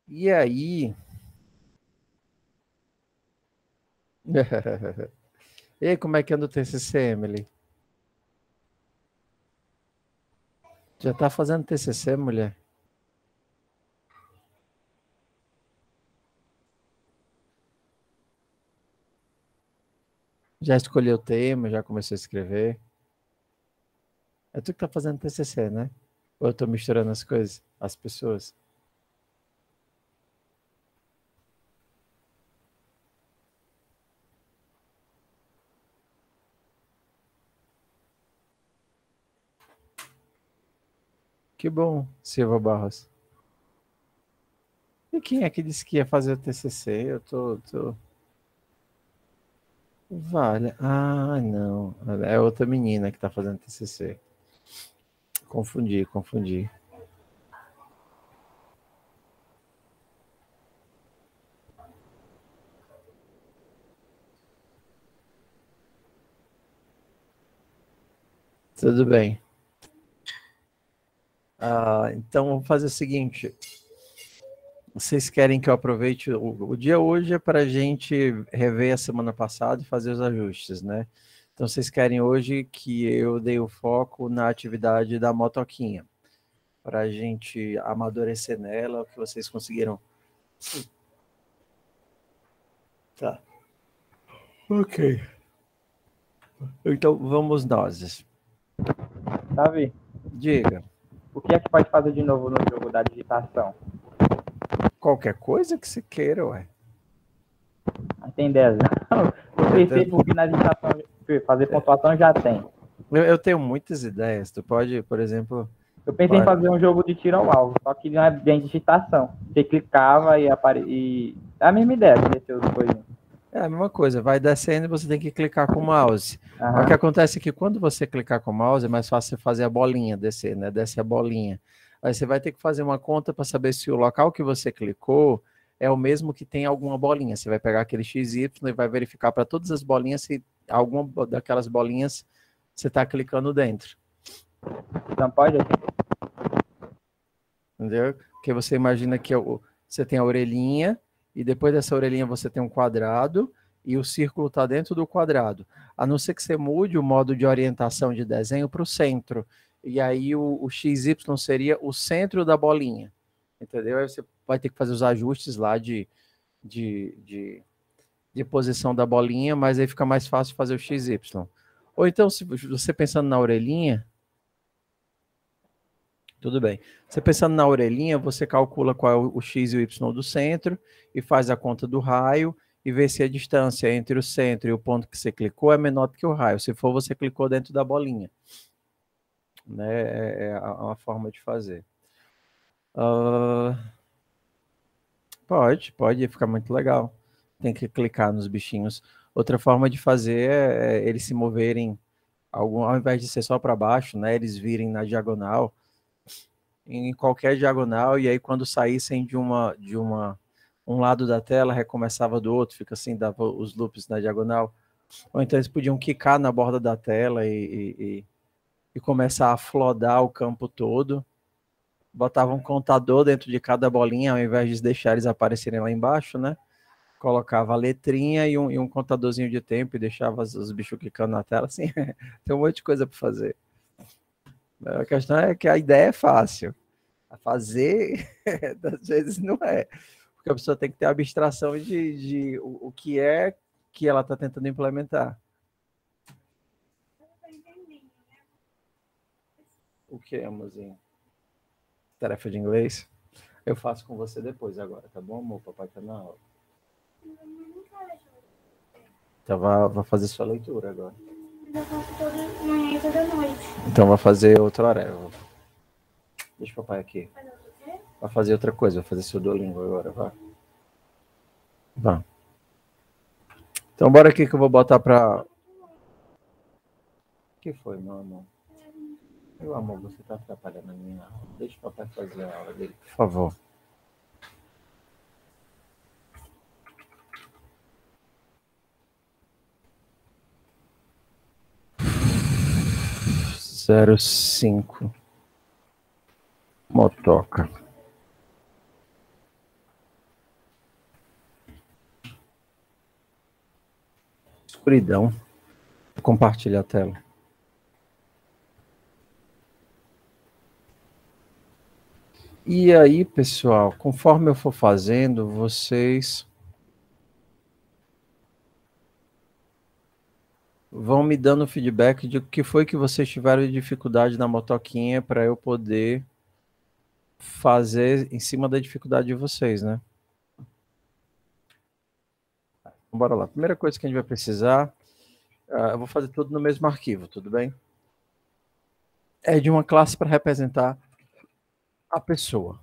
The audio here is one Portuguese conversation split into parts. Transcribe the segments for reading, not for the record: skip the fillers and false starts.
E aí... E aí, como é que anda o TCC, Emily? Já tá fazendo TCC, mulher? Já escolheu o tema, já começou a escrever? É tu que tá fazendo TCC, né? Ou eu tô misturando as coisas, as pessoas? Que bom, Silva Barros. E quem é que disse que ia fazer o TCC? Eu tô... Vale. Ah, não. É outra menina que tá fazendo TCC. Confundi. Tudo bem. Então, vamos fazer o seguinte. Vocês querem que eu aproveite... O dia hoje é para a gente rever a semana passada e fazer os ajustes, né? Então, vocês querem hoje que eu dê o foco na atividade da motoquinha, para a gente amadurecer nela, o que vocês conseguiram. Tá. Ok. Então, vamos nós. Davi, Diga. o que é que pode fazer de novo no jogo da digitação? Qualquer coisa que você queira, ué. Tem 10. Eu pensei porque na digitação fazer pontuação já tem. Eu tenho muitas ideias. Tu pode, por exemplo... Eu pensei em fazer um jogo de tiro ao alvo, só que não é bem digitação. Você clicava e aparecia. É a mesma ideia de descer os coisinhos. É a mesma coisa, vai descendo e você tem que clicar com o mouse. Mas o que acontece é que quando você clicar com o mouse, é mais fácil você fazer a bolinha descer, né? Desce a bolinha. Aí você vai ter que fazer uma conta para saber se o local que você clicou é o mesmo que tem alguma bolinha. Você vai pegar aquele XY e vai verificar para todas as bolinhas se alguma daquelas bolinhas você está clicando dentro. Então pode? Entendeu? Porque você imagina que você tem a orelhinha, e depois dessa orelhinha você tem um quadrado, e o círculo está dentro do quadrado. A não ser que você mude o modo de orientação de desenho para o centro. E aí o XY seria o centro da bolinha. Entendeu? Aí você vai ter que fazer os ajustes lá de posição da bolinha, mas aí fica mais fácil fazer o XY. Ou então, se você pensando na orelhinha, tudo bem. Você pensando na orelhinha, você calcula qual é o x e o y do centro e faz a conta do raio e vê se a distância entre o centro e o ponto que você clicou é menor do que o raio. Se for, você clicou dentro da bolinha. Né? É uma forma de fazer. Pode ficar muito legal. Tem que clicar nos bichinhos. Outra forma de fazer é eles se moverem, ao invés de ser só para baixo, né? Eles virem na diagonal, em qualquer diagonal, e aí quando saíssem de um lado da tela, recomeçava do outro, fica assim, dava os loops na diagonal. Ou então eles podiam quicar na borda da tela e começar a flodar o campo todo. Botava um contador dentro de cada bolinha, ao invés de deixar eles aparecerem lá embaixo, né? Colocava a letrinha e um contadorzinho de tempo e deixava os bichos quicando na tela, assim. Tem um monte de coisa para fazer. A questão é que a ideia é fácil. A fazer, às vezes não é. Porque a pessoa tem que ter a abstração de o que é que ela está tentando implementar. O que, amorzinho? Tarefa de inglês? Eu faço com você depois agora, tá bom, amor? Papai tá na aula. Então vai fazer sua leitura agora. Eu faço toda manhã e toda noite. Então vai fazer outro horário. Deixa o papai aqui. Vai fazer outra coisa, vai fazer seu Duolingo agora, vai. Vá. Então bora aqui que eu vou botar pra... O que foi, meu amor? Meu amor, você tá atrapalhando a minha aula. Deixa o papai fazer a aula dele, por favor. Zero cinco. Motoca. Escuridão. Vou compartilhar a tela. E aí, pessoal, conforme eu for fazendo, vocês vão me dando feedback de o que foi que vocês tiveram de dificuldade na motoquinha para eu poder fazer em cima da dificuldade de vocês, né? Então, bora lá. Primeira coisa que a gente vai precisar, eu vou fazer tudo no mesmo arquivo, tudo bem? É de uma classe para representar a pessoa.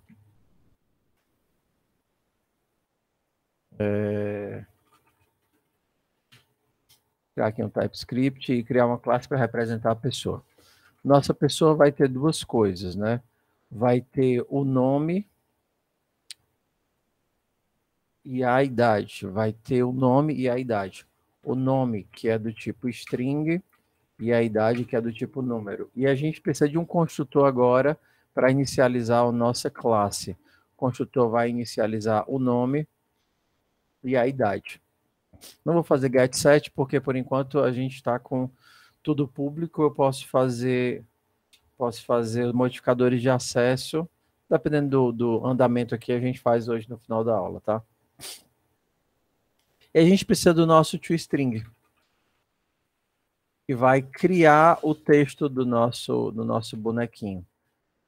Criar aqui um TypeScript e criar uma classe para representar a pessoa. Nossa pessoa vai ter duas coisas, né? Vai ter o nome e a idade. Vai ter o nome e a idade. O nome, que é do tipo string, e a idade, que é do tipo número. E a gente precisa de um construtor agora para inicializar a nossa classe. O construtor vai inicializar o nome e a idade. Não vou fazer getSet, porque por enquanto a gente está com tudo público. Eu posso fazer modificadores de acesso, dependendo do andamento aqui, a gente faz hoje no final da aula, tá? E a gente precisa do nosso toString, que vai criar o texto do nosso bonequinho.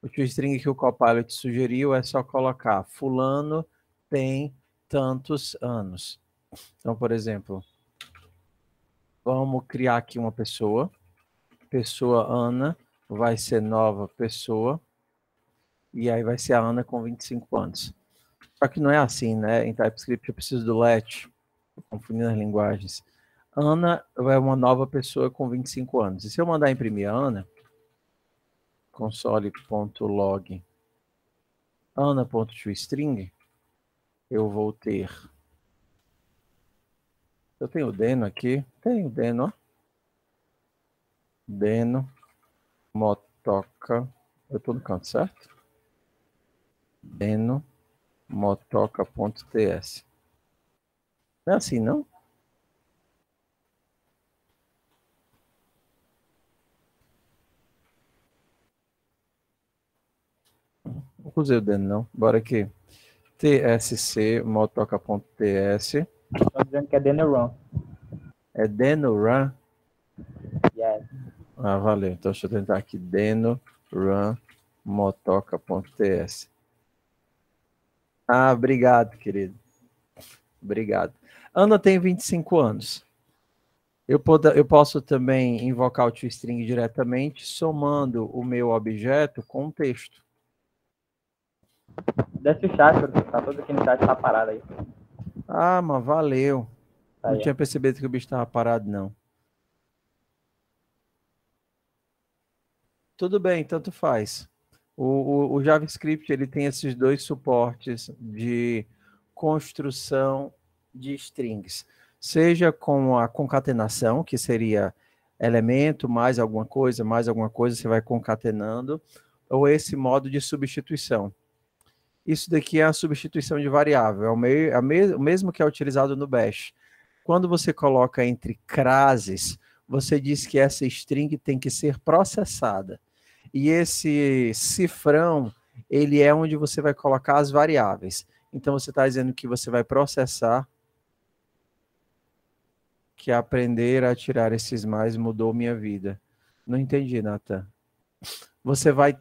O toString que o Copilot sugeriu é só colocar fulano tem tantos anos. Então, por exemplo, vamos criar aqui uma pessoa. Pessoa Ana vai ser nova pessoa. E aí vai ser a Ana com 25 anos. Só que não é assim, né? Em TypeScript eu preciso do let. Estou confundindo as linguagens. Ana é uma nova pessoa com 25 anos. E se eu mandar imprimir a Ana, console.log ana.toString, eu vou ter... Eu tenho o Deno aqui. Tenho o Deno, ó. Deno, motoca. Eu estou no canto, certo? Deno, motoca.ts. Não é assim, não? Não usei o Deno, não. Bora aqui. tsc, motoca.ts. Estão dizendo que é Denorun. É Denorun? Yes. Ah, valeu. Então, deixa eu tentar aqui. Denorun, motoca.ts. Ah, obrigado, querido. Obrigado. Ana tem 25 anos. Eu posso também invocar o toString diretamente, somando o meu objeto com um texto. Desce o chat, tá todo aqui no chat, tá parado aí. Ah, mas valeu. Tá Não aí, tinha percebido que o bicho estava parado, não. Tudo bem, tanto faz. O JavaScript ele tem esses dois suportes de construção de strings. Seja com a concatenação, que seria elemento mais alguma coisa, você vai concatenando, ou esse modo de substituição. Isso daqui é a substituição de variável, o mesmo que é utilizado no Bash. Quando você coloca entre crases, você diz que essa string tem que ser processada. E esse cifrão, ele é onde você vai colocar as variáveis. Então, você está dizendo que você vai processar, que aprender a tirar esses mais mudou minha vida. Não entendi, Nathan. Você vai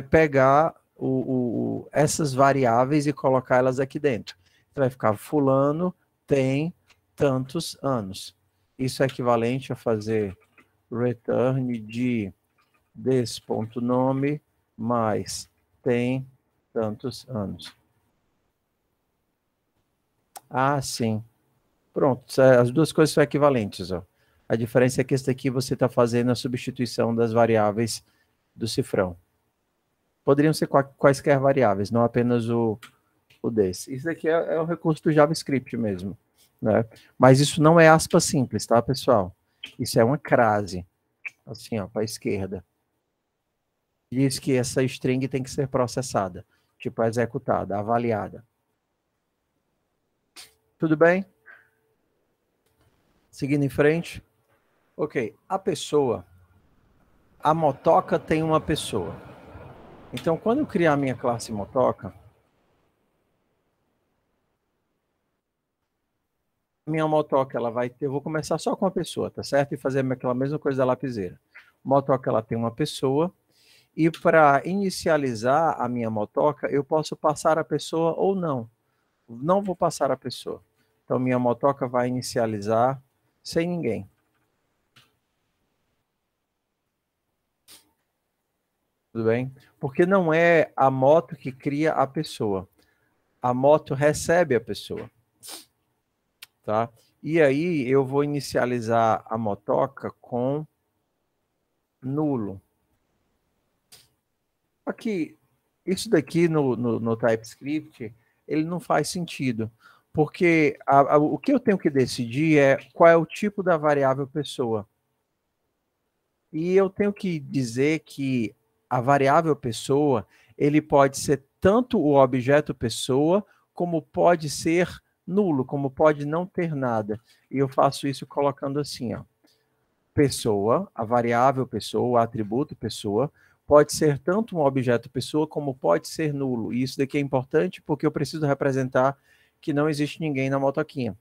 pegar essas variáveis e colocar elas aqui dentro. Então, vai ficar fulano tem tantos anos. Isso é equivalente a fazer return de des.nome mais tem tantos anos. Ah, sim. Pronto, as duas coisas são equivalentes. Ó. A diferença é que esse daqui você está fazendo a substituição das variáveis do cifrão. Poderiam ser quaisquer variáveis, não apenas o desse. Isso daqui é um recurso do JavaScript mesmo. Né? Mas isso não é aspa simples, tá, pessoal? Isso é uma crase. Assim, ó, para a esquerda. Diz que essa string tem que ser processada, tipo executada, avaliada. Tudo bem? Seguindo em frente. Ok, a pessoa, a motoca tem uma pessoa. Então, quando eu criar a minha classe motoca, minha motoca, ela vai ter, eu vou começar só com a pessoa, tá certo? E fazer aquela mesma coisa da lapiseira. Motoca, ela tem uma pessoa, e para inicializar a minha motoca, eu posso passar a pessoa ou não. Não vou passar a pessoa. Então, minha motoca vai inicializar sem ninguém. Tudo bem? Porque não é a moto que cria a pessoa. A moto recebe a pessoa. Tá? E aí eu vou inicializar a motoca com nulo. Aqui, isso daqui no TypeScript, ele não faz sentido. Porque o que eu tenho que decidir é qual é o tipo da variável pessoa. E eu tenho que dizer que a variável pessoa, ele pode ser tanto o objeto pessoa, como pode ser nulo, como pode não ter nada. E eu faço isso colocando assim, ó. Pessoa, a variável pessoa, o atributo pessoa, pode ser tanto um objeto pessoa, como pode ser nulo. E isso daqui é importante porque eu preciso representar que não existe ninguém na motoquinha.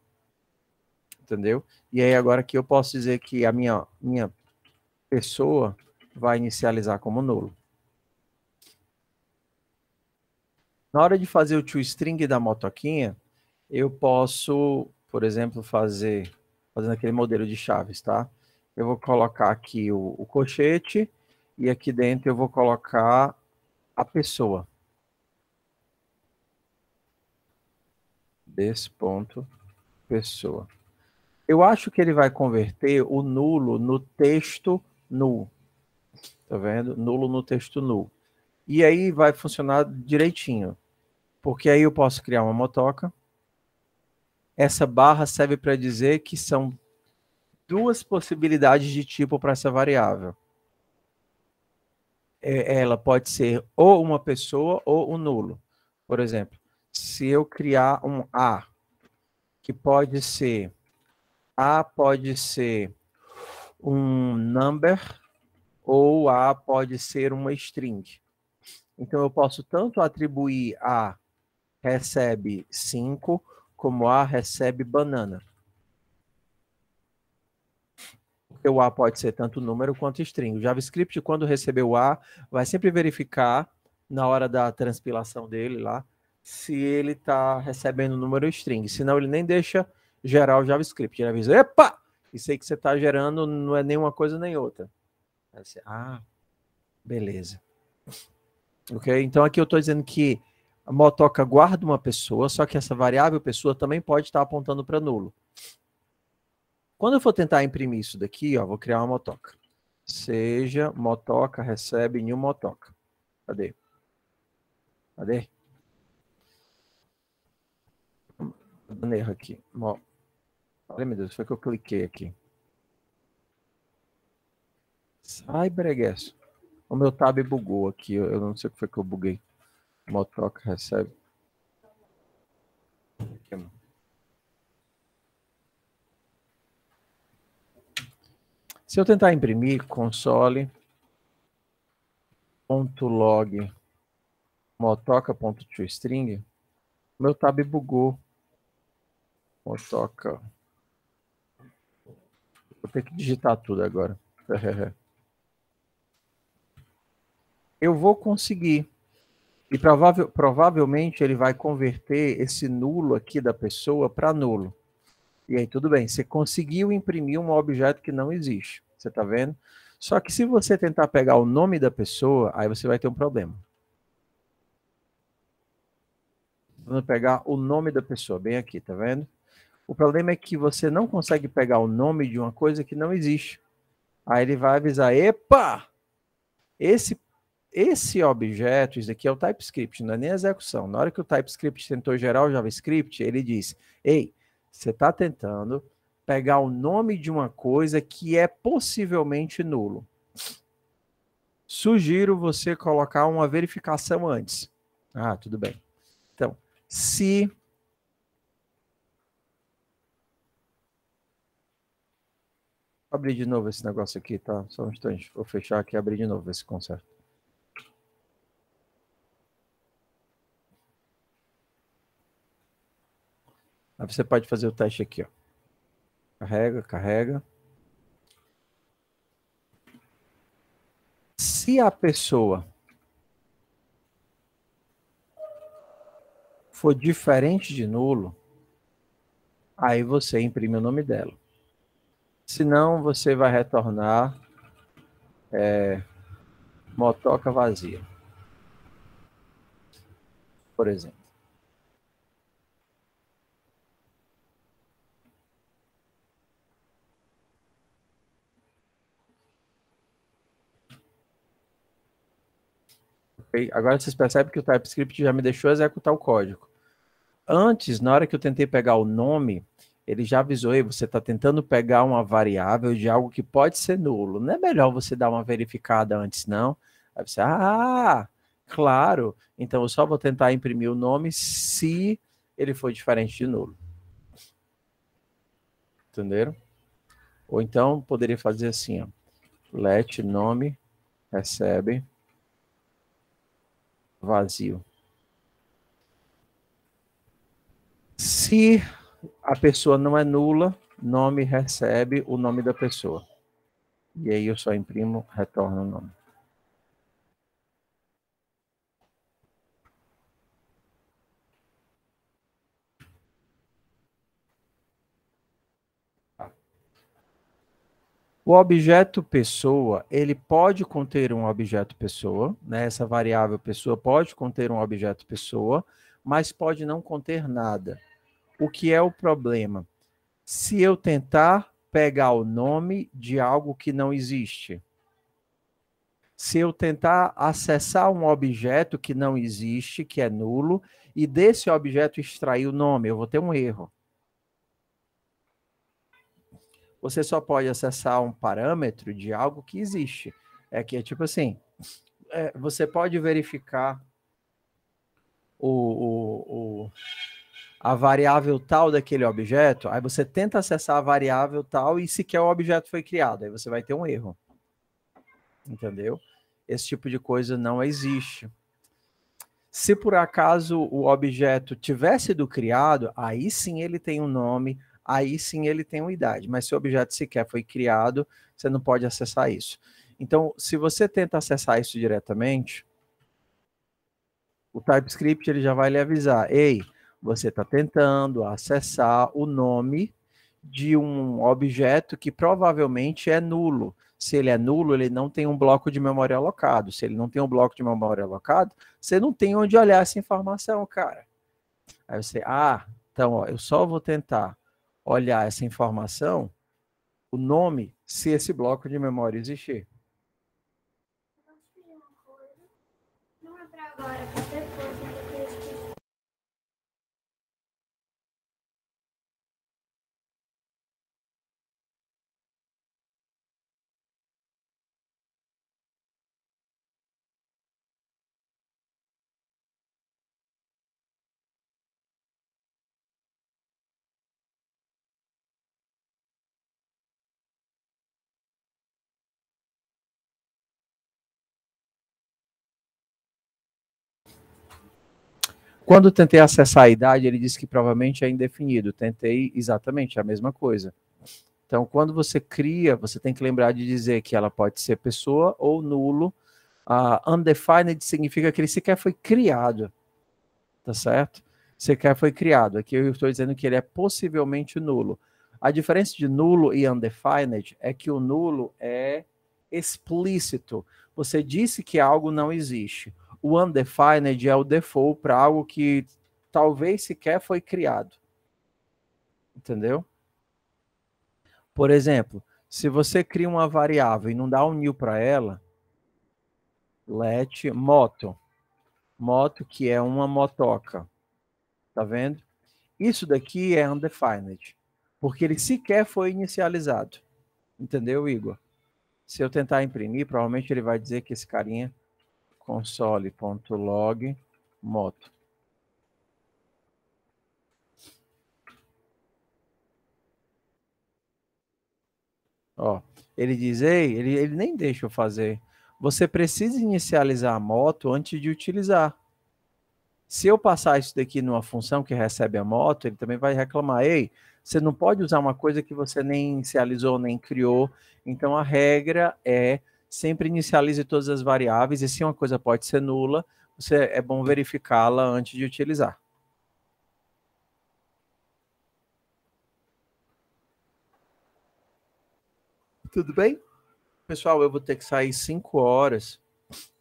Entendeu? E aí agora aqui eu posso dizer que a minha pessoa vai inicializar como nulo. Na hora de fazer o toString da motoquinha, eu posso, por exemplo, fazendo aquele modelo de chaves, tá? Eu vou colocar aqui o colchete e aqui dentro eu vou colocar a pessoa. Desse ponto, pessoa. Eu acho que ele vai converter o nulo no texto null. Tá vendo? Nulo no texto null. E aí vai funcionar direitinho. Porque aí eu posso criar uma motoca. Essa barra serve para dizer que são duas possibilidades de tipo para essa variável. Ela pode ser ou uma pessoa ou um nulo. Por exemplo, se eu criar um A, que pode ser um number ou A pode ser uma string. Então eu posso tanto atribuir A recebe 5, como A recebe banana. O A pode ser tanto número quanto string. O JavaScript, quando receber o A, vai sempre verificar, na hora da transpilação dele lá, se ele está recebendo número ou string. Senão ele nem deixa gerar o JavaScript. Ele avisa, epa, isso aí que você está gerando não é nenhuma coisa nem outra. Ah, beleza. Ok? Então aqui eu estou dizendo que a motoca guarda uma pessoa, só que essa variável pessoa também pode estar apontando para nulo. Quando eu for tentar imprimir isso daqui, ó, vou criar uma motoca. Seja motoca recebe new motoca. Cadê? Cadê? Dando erro aqui. Ai, meu Deus, foi que eu cliquei aqui. Sai, breguesso. O meu tab bugou aqui. Eu não sei o que foi que eu buguei. Motoca recebe. Aqui, se eu tentar imprimir console.log motoca.toString, meu tab bugou. Motoca. Vou ter que digitar tudo agora. Eu vou conseguir. E provavelmente ele vai converter esse nulo aqui da pessoa para nulo. E aí tudo bem, você conseguiu imprimir um objeto que não existe. Você está vendo? Só que se você tentar pegar o nome da pessoa, aí você vai ter um problema. Vamos pegar o nome da pessoa, bem aqui, tá vendo? O problema é que você não consegue pegar o nome de uma coisa que não existe. Aí ele vai avisar, epa! Esse objeto, isso aqui é o TypeScript, não é nem a execução. Na hora que o TypeScript tentou gerar o JavaScript, ele diz, ei, você está tentando pegar o nome de uma coisa que é possivelmente nulo. Sugiro você colocar uma verificação antes. Ah, tudo bem. Então, se abrir de novo esse negócio aqui, tá? Só um instante. Vou fechar aqui e abrir de novo esse conserto. Aí você pode fazer o teste aqui, ó. Carrega, carrega. Se a pessoa for diferente de nulo, aí você imprime o nome dela. Senão, você vai retornar motoca vazia, por exemplo. Okay? Agora vocês percebem que o TypeScript já me deixou executar o código. Antes, na hora que eu tentei pegar o nome, ele já avisou, aí você está tentando pegar uma variável de algo que pode ser nulo. Não é melhor você dar uma verificada antes, não? Aí você, claro, então eu só vou tentar imprimir o nome se ele for diferente de nulo. Entenderam? Ou então, poderia fazer assim, ó. Let nome recebe vazio. Se a pessoa não é nula, nome recebe o nome da pessoa. E aí eu só imprimo, retorno o nome. O objeto pessoa, ele pode conter um objeto pessoa, né? Essa variável pessoa pode conter um objeto pessoa, mas pode não conter nada. O que é o problema? Se eu tentar pegar o nome de algo que não existe, se eu tentar acessar um objeto que não existe, que é nulo, e desse objeto extrair o nome, eu vou ter um erro. Você só pode acessar um parâmetro de algo que existe. É que é tipo assim, você pode verificar a variável tal daquele objeto, aí você tenta acessar a variável tal e sequer o objeto foi criado, aí você vai ter um erro. Entendeu? Esse tipo de coisa não existe. Se por acaso o objeto tivesse sido criado, aí sim ele tem um nome, aí sim ele tem uma idade. Mas se o objeto sequer foi criado, você não pode acessar isso. Então, se você tenta acessar isso diretamente, o TypeScript ele já vai lhe avisar: ei, você está tentando acessar o nome de um objeto que provavelmente é nulo. Se ele é nulo, ele não tem um bloco de memória alocado. Se ele não tem um bloco de memória alocado, você não tem onde olhar essa informação, cara. Aí você, então, ó, eu só vou tentar olhar essa informação, o nome, se esse bloco de memória existir. Posso pedir uma coisa? Não é pra agora, é pra depois, mas eu queria esquecer. Quando eu tentei acessar a idade, ele disse que provavelmente é indefinido. Tentei exatamente a mesma coisa. Então, quando você cria, você tem que lembrar de dizer que ela pode ser pessoa ou nulo. Undefined significa que ele sequer foi criado. Tá certo? Sequer foi criado. Aqui eu estou dizendo que ele é possivelmente nulo. A diferença de nulo e undefined é que o nulo é explícito. Você disse que algo não existe. O undefined é o default para algo que talvez sequer foi criado. Entendeu? Por exemplo, se você cria uma variável e não dá um new para ela, let moto. Moto que é uma motoca. Tá vendo? Isso daqui é undefined, porque ele sequer foi inicializado. Entendeu, Igor? Se eu tentar imprimir, provavelmente ele vai dizer que esse carinha console.log moto. Ó, ele diz, ei, ele nem deixa eu fazer. Você precisa inicializar a moto antes de utilizar. Se eu passar isso daqui numa função que recebe a moto, ele também vai reclamar, ei, você não pode usar uma coisa que você nem inicializou, nem criou. Então, a regra é sempre inicialize todas as variáveis, e se uma coisa pode ser nula, é bom verificá-la antes de utilizar. Tudo bem? Pessoal, eu vou ter que sair 5 horas,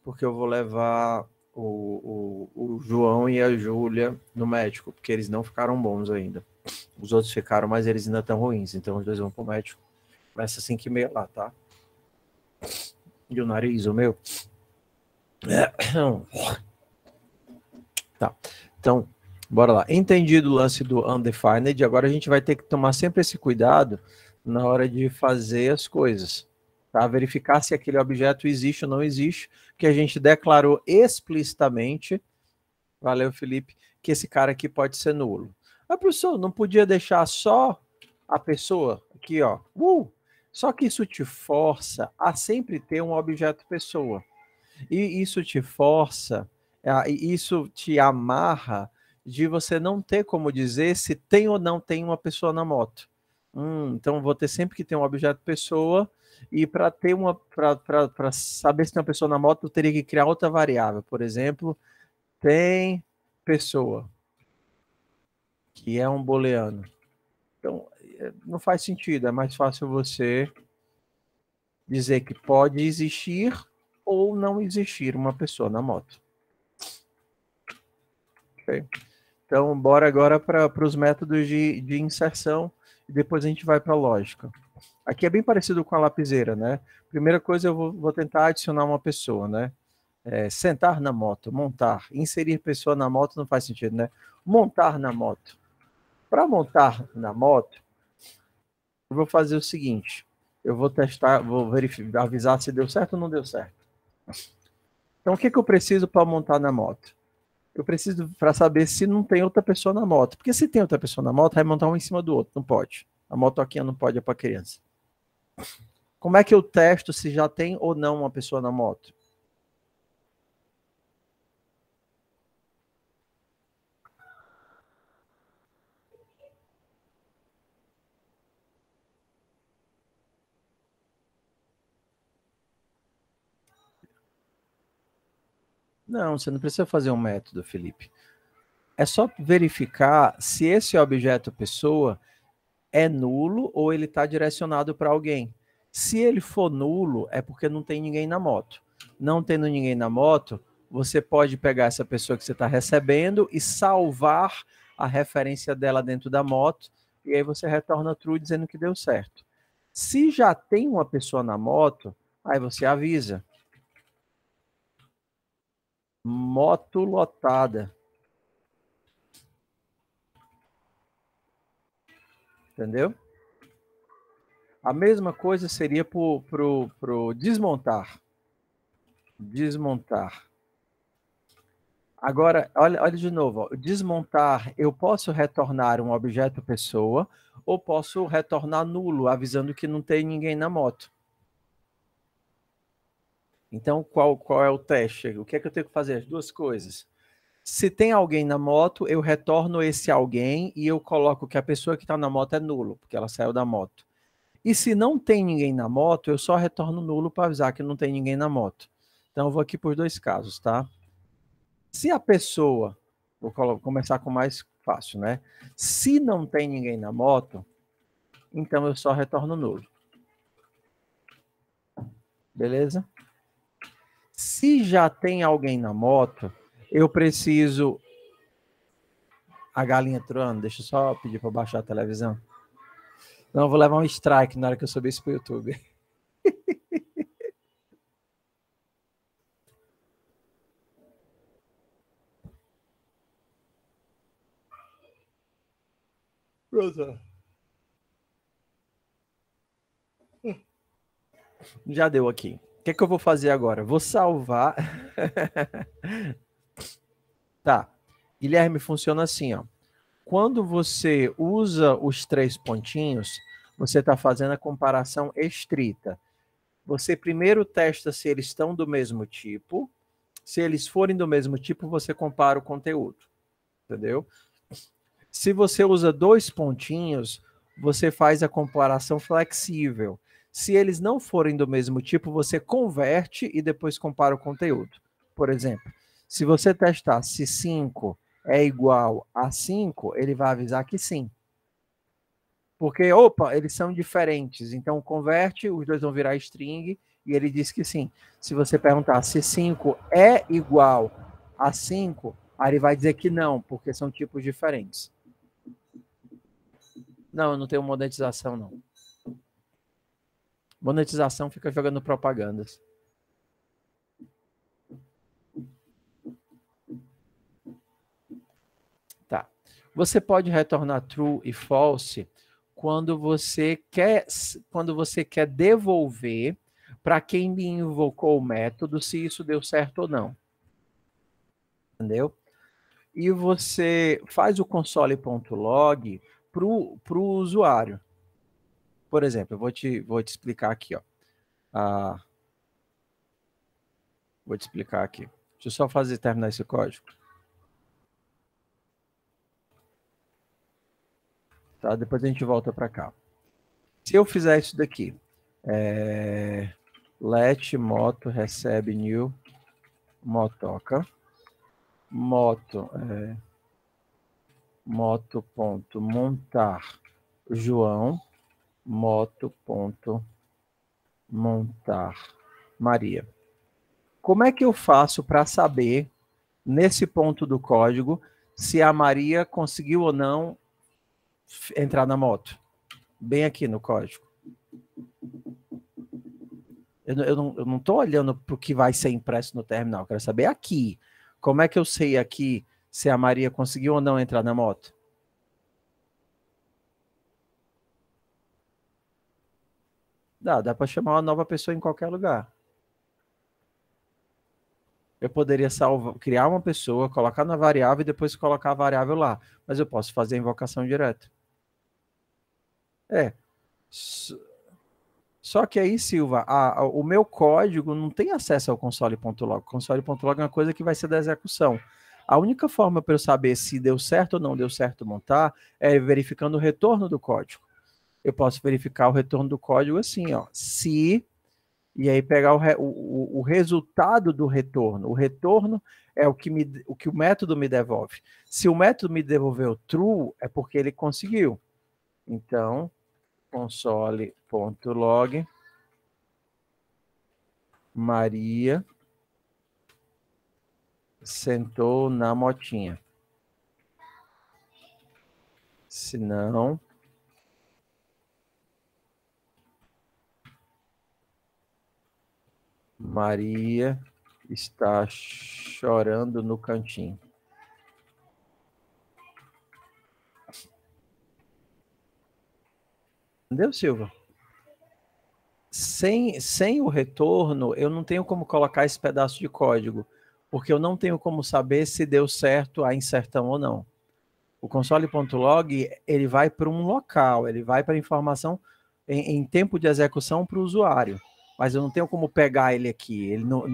porque eu vou levar o João e a Júlia no médico, porque eles não ficaram bons ainda. Os outros ficaram, mas eles ainda estão ruins, então os dois vão pro médico. Começa 5h30 lá, tá? E o nariz, o meu? Tá, então, bora lá. Entendido o lance do undefined, agora a gente vai ter que tomar sempre esse cuidado na hora de fazer as coisas, tá? Verificar se aquele objeto existe ou não existe, que a gente declarou explicitamente, valeu, Felipe, que esse cara aqui pode ser nulo. Mas, professor, não podia deixar só a pessoa aqui, ó. Só que isso te força a sempre ter um objeto pessoa. E isso te força, isso te amarra de você não ter como dizer se tem ou não tem uma pessoa na moto. Então vou ter sempre que ter um objeto pessoa, e para ter para saber se tem uma pessoa na moto, eu teria que criar outra variável. Por exemplo, tem pessoa, que é um booleano. Então, não faz sentido, é mais fácil você dizer que pode existir ou não existir uma pessoa na moto. Okay? Então, bora agora para os métodos de inserção, e depois a gente vai para a lógica. Aqui é bem parecido com a lapiseira, né? Primeira coisa, eu vou tentar adicionar uma pessoa, né? Sentar na moto, montar, inserir pessoa na moto não faz sentido, né? Montar na moto. Para montar na moto, eu vou fazer o seguinte, eu vou testar, vou verificar, avisar se deu certo ou não deu certo. Então, o que eu preciso para montar na moto? Eu preciso para saber se não tem outra pessoa na moto. Porque se tem outra pessoa na moto, vai montar um em cima do outro. Não pode. A motoquinha não pode, é para criança. Como é que eu testo se já tem ou não uma pessoa na moto? Não, você não precisa fazer um método, Felipe. É só verificar se esse objeto pessoa é nulo ou ele está direcionado para alguém. Se ele for nulo, é porque não tem ninguém na moto. Não tendo ninguém na moto, você pode pegar essa pessoa que você está recebendo e salvar a referência dela dentro da moto, e aí você retorna true dizendo que deu certo. Se já tem uma pessoa na moto, aí você avisa. Moto lotada. Entendeu? A mesma coisa seria pro desmontar. Desmontar. Agora, olha de novo. Ó. Desmontar, eu posso retornar um objeto pessoa ou posso retornar nulo, avisando que não tem ninguém na moto. Então, qual é o teste? O que é que eu tenho que fazer? As duas coisas. Se tem alguém na moto, eu retorno esse alguém e eu coloco que a pessoa que está na moto é nulo, porque ela saiu da moto. E se não tem ninguém na moto, eu só retorno nulo para avisar que não tem ninguém na moto. Então, eu vou aqui por dois casos, tá? Se a pessoa, vou começar com o mais fácil, né? Se não tem ninguém na moto, então eu só retorno nulo. Beleza? Se já tem alguém na moto, eu preciso... A galinha troando, deixa eu só pedir para baixar a televisão. Não, eu vou levar um strike na hora que eu subir isso para o YouTube. Pronto. Já deu aqui. O que é que eu vou fazer agora? Vou salvar. Tá. Guilherme, funciona assim, ó. Quando você usa os 3 pontinhos, você está fazendo a comparação estrita. Você primeiro testa se eles estão do mesmo tipo. Se eles forem do mesmo tipo, você compara o conteúdo. Entendeu? Se você usa 2 pontinhos, você faz a comparação flexível. Se eles não forem do mesmo tipo, você converte e depois compara o conteúdo. Por exemplo, se você testar se 5 é igual a 5, ele vai avisar que sim. Porque, opa, eles são diferentes. Então, converte, os dois vão virar string e ele diz que sim. Se você perguntar se 5 é igual a 5, aí ele vai dizer que não, porque são tipos diferentes. Não, eu não tenho monetização, não. Monetização fica jogando propagandas. Tá. Você pode retornar true e false quando você quer devolver para quem me invocou o método se isso deu certo ou não. Entendeu? E você faz o console.log para o usuário. Por exemplo, eu vou te explicar aqui, ó. Vou te explicar aqui. Deixa eu só terminar esse código. Tá? Depois a gente volta para cá. Se eu fizer isso daqui, let moto recebe new motoca, moto.montar João, moto.montar Maria. Como é que eu faço para saber, nesse ponto do código, se a Maria conseguiu ou não entrar na moto? Bem aqui no código. Eu não estou olhando para o que vai ser impresso no terminal. Eu quero saber aqui. Como é que eu sei aqui se a Maria conseguiu ou não entrar na moto? Dá para chamar uma nova pessoa em qualquer lugar. Eu poderia criar uma pessoa, colocar na variável e depois colocar a variável lá. Mas eu posso fazer a invocação direta. Só que aí, Silva, o meu código não tem acesso ao console.log. O console.log é uma coisa que vai ser da execução. A única forma para eu saber se deu certo ou não deu certo montar é verificando o retorno do código. Eu posso verificar o retorno do código assim, ó. Se... E aí pegar o resultado do retorno. O retorno é o que o método me devolve. Se o método me devolveu true, é porque ele conseguiu. Então, console.log Maria sentou na motinha. Se não... Maria está chorando no cantinho. Entendeu, Silva? Sem o retorno, eu não tenho como colocar esse pedaço de código, porque eu não tenho como saber se deu certo a inserção ou não. O console.log, ele vai para um local, ele vai para a informação em tempo de execução para o usuário. Mas eu não tenho como pegar ele aqui. Ele não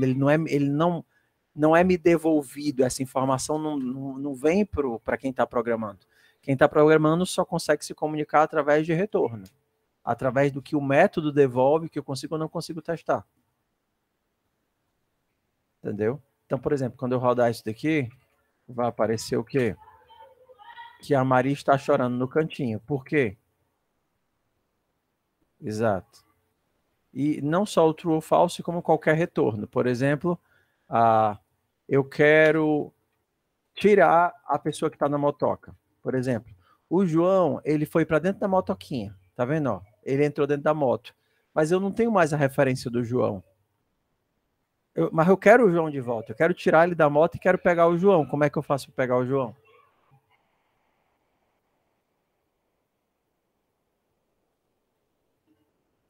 é me devolvido. Essa informação não vem para quem está programando. Quem está programando só consegue se comunicar através de retorno. Através do que o método devolve, que eu consigo ou não consigo testar. Entendeu? Então, por exemplo, quando eu rodar isso daqui, vai aparecer o quê? Que a Maria está chorando no cantinho. Por quê? Exato. E não só o true ou false, como qualquer retorno. Por exemplo, eu quero tirar a pessoa que está na motoca. Por exemplo, o João, ele foi para dentro da motoquinha. Tá vendo? Ó? Ele entrou dentro da moto. Mas eu não tenho mais a referência do João. Mas eu quero o João de volta. Eu quero tirar ele da moto e quero pegar o João. Como é que eu faço para pegar o João?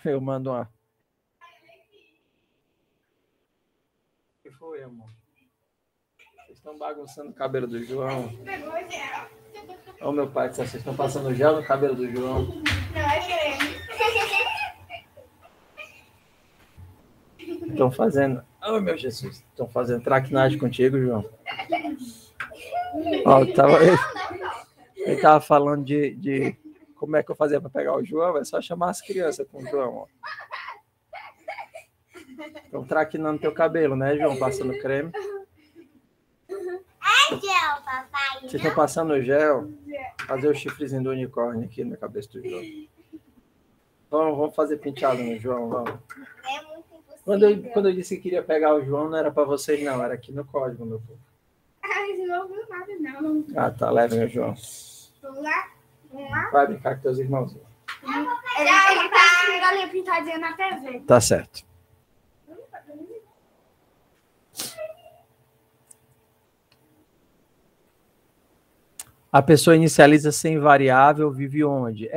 Eu mando uma... O que foi, amor? Vocês estão bagunçando o cabelo do João. Ô, meu pai, vocês estão passando gel no cabelo do João. Não, é creme. Estão fazendo... Oh, meu Jesus. Estão fazendo traquinagem contigo, João. Ó, ele estava falando de como é que eu fazia para pegar o João. É só chamar as crianças com o João. Ó. Estão traquinando teu cabelo, né, João? Passando creme. É gel, papai. Vocês estão passando gel? Fazer o chifrezinho do unicórnio aqui na cabeça do João. Vamos fazer penteado no João, vamos. É muito impossível. Quando eu disse que queria pegar o João, não era para vocês, não. Era aqui no código, meu povo. Ai, não ouviu nada, não. Ah, tá. Levem o João. Vamos lá? Vamos lá? Vai brincar com teus irmãos. Ele tá assistindo a linha pintadinha na TV. Tá certo. A pessoa inicializa sem variável, vive onde?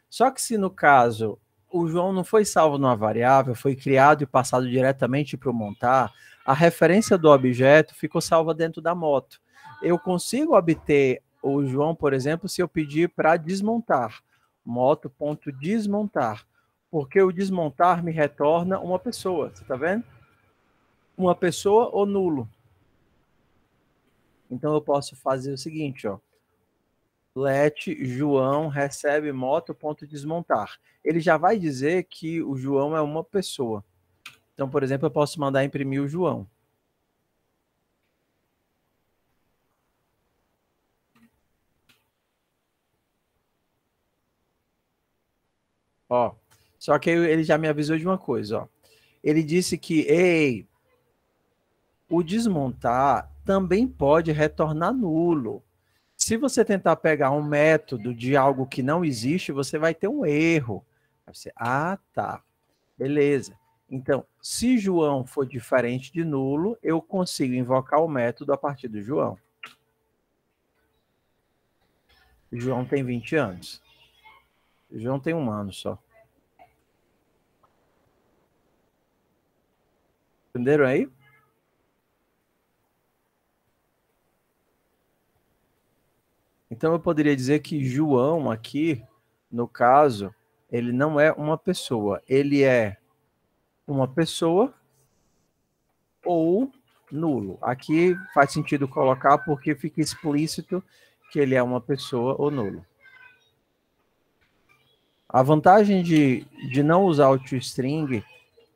Só que se no caso o João não foi salvo numa variável, foi criado e passado diretamente para o montar, a referência do objeto ficou salva dentro da moto. Eu consigo obter o João, por exemplo, se eu pedir para desmontar. Moto.desmontar. Porque o desmontar me retorna uma pessoa. Você está vendo? Uma pessoa ou nulo. Então eu posso fazer o seguinte, ó. Let João recebe moto.desmontar. Ele já vai dizer que o João é uma pessoa. Então, por exemplo, eu posso mandar imprimir o João. Ó, só que ele já me avisou de uma coisa, ó. Ele disse que, o desmontar também pode retornar nulo. Se você tentar pegar um método de algo que não existe, você vai ter um erro. Você, tá, beleza. Então, se João for diferente de nulo, eu consigo invocar o método a partir do João. João tem 20 anos. João tem 1 ano só. Entenderam aí? Então, eu poderia dizer que João aqui, no caso, ele não é uma pessoa. Ele é uma pessoa ou nulo. Aqui faz sentido colocar porque fica explícito que ele é uma pessoa ou nulo. A vantagem de não usar o toString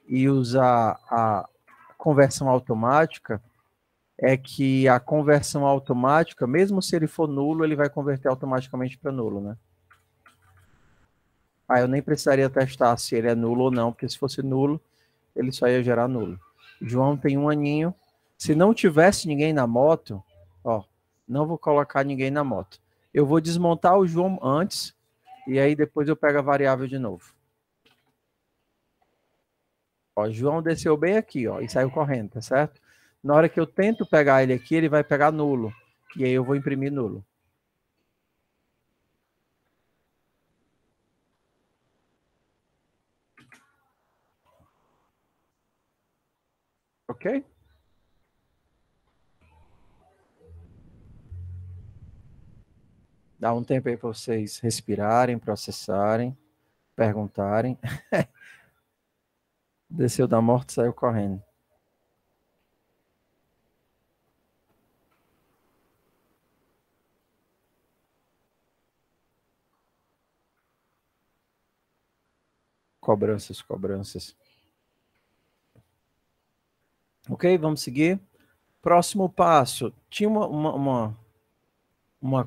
e usar a conversão automática é que a conversão automática, mesmo se ele for nulo, ele vai converter automaticamente para nulo, né? Eu nem precisaria testar se ele é nulo ou não, porque se fosse nulo, ele só ia gerar nulo. João tem 1 aninho. Se não tivesse ninguém na moto, ó, não vou colocar ninguém na moto. Eu vou desmontar o João antes, e aí depois eu pego a variável de novo. Ó, João desceu bem aqui, ó, e saiu correndo, tá certo? Na hora que eu tento pegar ele aqui, ele vai pegar nulo. E aí eu vou imprimir nulo. Ok? Dá um tempo aí para vocês respirarem, processarem, perguntarem. Desceu da morte, saiu correndo. Cobranças. Ok, vamos seguir. Próximo passo. Tinha uma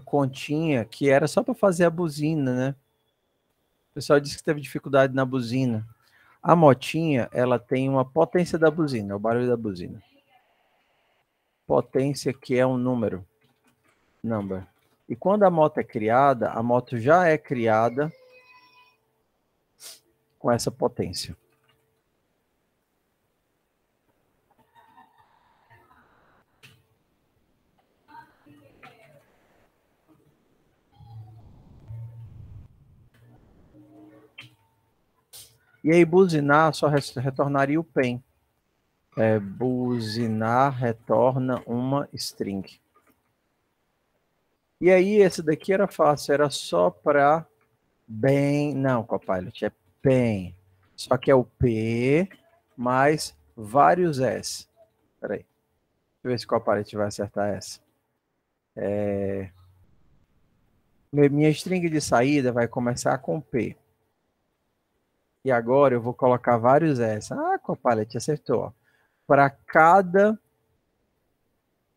continha que era só para fazer a buzina, né? O pessoal disse que teve dificuldade na buzina. A motinha, ela tem uma potência da buzina, o barulho da buzina. Potência que é um número. Number. E quando a moto é criada, a moto já é criada com essa potência. E aí, buzinar só retornaria o PEN. Buzinar retorna uma string. E aí, esse daqui era fácil, era só para bem. Não, Copilot, é PEN. Só que é o P mais vários S. Espera aí. Deixa eu ver se o Copilot vai acertar essa. Minha string de saída vai começar com P. E agora eu vou colocar vários S. Ah, Copilot, acertou. Para cada...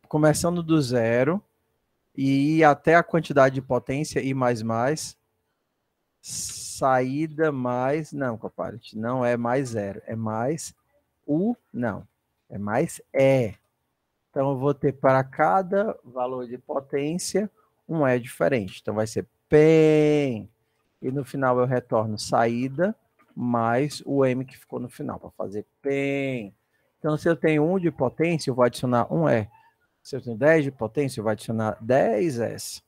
Começando do zero e ir até a quantidade de potência I++. Saída mais... Não, Copilot, não é mais zero. É mais U, não. É mais E. Então, eu vou ter para cada valor de potência um E diferente. Então, vai ser PEN. E no final eu retorno saída mais o M que ficou no final, para fazer PEN. Então, se eu tenho 1 de potência, eu vou adicionar um E. Se eu tenho 10 de potência, eu vou adicionar 10 S.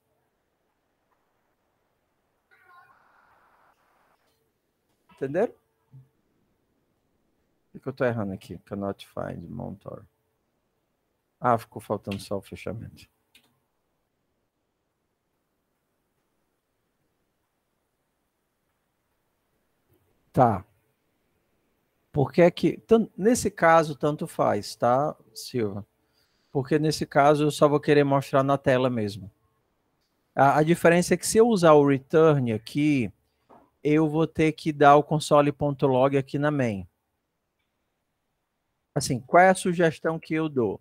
Entenderam? O que eu estou errando aqui? Cannot find Montor. Ah, ficou faltando só o fechamento. Tá. Por que que... Nesse caso, tanto faz, tá, Silva? Porque nesse caso eu só vou querer mostrar na tela mesmo. A diferença é que se eu usar o return aqui, eu vou ter que dar o console.log aqui na main. Assim, qual é a sugestão que eu dou?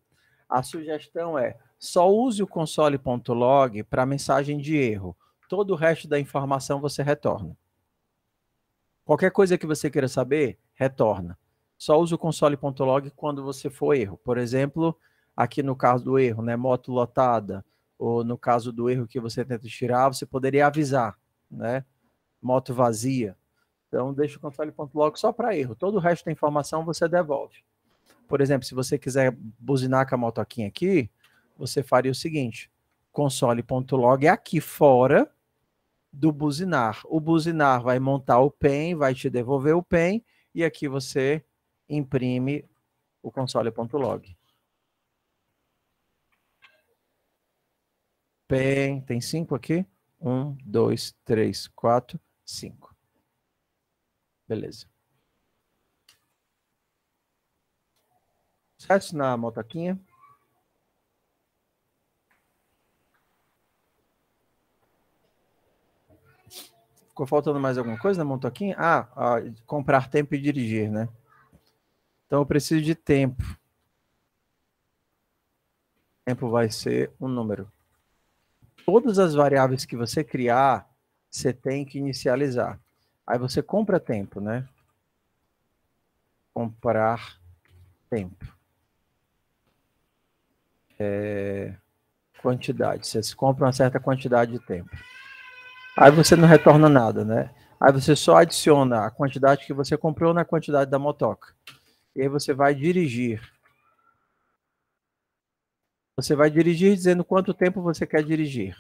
A sugestão é, só use o console.log para mensagem de erro. Todo o resto da informação você retorna. Qualquer coisa que você queira saber, retorna. Só use o console.log quando você for erro. Por exemplo, aqui no caso do erro, né, moto lotada, ou no caso do erro que você tenta tirar, você poderia avisar, né, moto vazia. Então, deixa o console.log só para erro. Todo o resto da informação você devolve. Por exemplo, se você quiser buzinar com a motoquinha aqui, você faria o seguinte, console.log é aqui fora do buzinar. O buzinar vai montar o PEN, vai te devolver o PEN, e aqui você imprime o console.log. PEN, tem 5 aqui? 1, 2, 3, 4, 5. Beleza. Certo na motoquinha? Ficou faltando mais alguma coisa na motoquinha? Comprar tempo e dirigir, né? Então eu preciso de tempo. Tempo vai ser um número. Todas as variáveis que você criar, você tem que inicializar. Aí você compra tempo, né? Comprar tempo. Quantidade. Você compra uma certa quantidade de tempo. Aí você não retorna nada, né? Aí você só adiciona a quantidade que você comprou na quantidade da motoca. E aí você vai dirigir. Você vai dirigir dizendo quanto tempo você quer dirigir.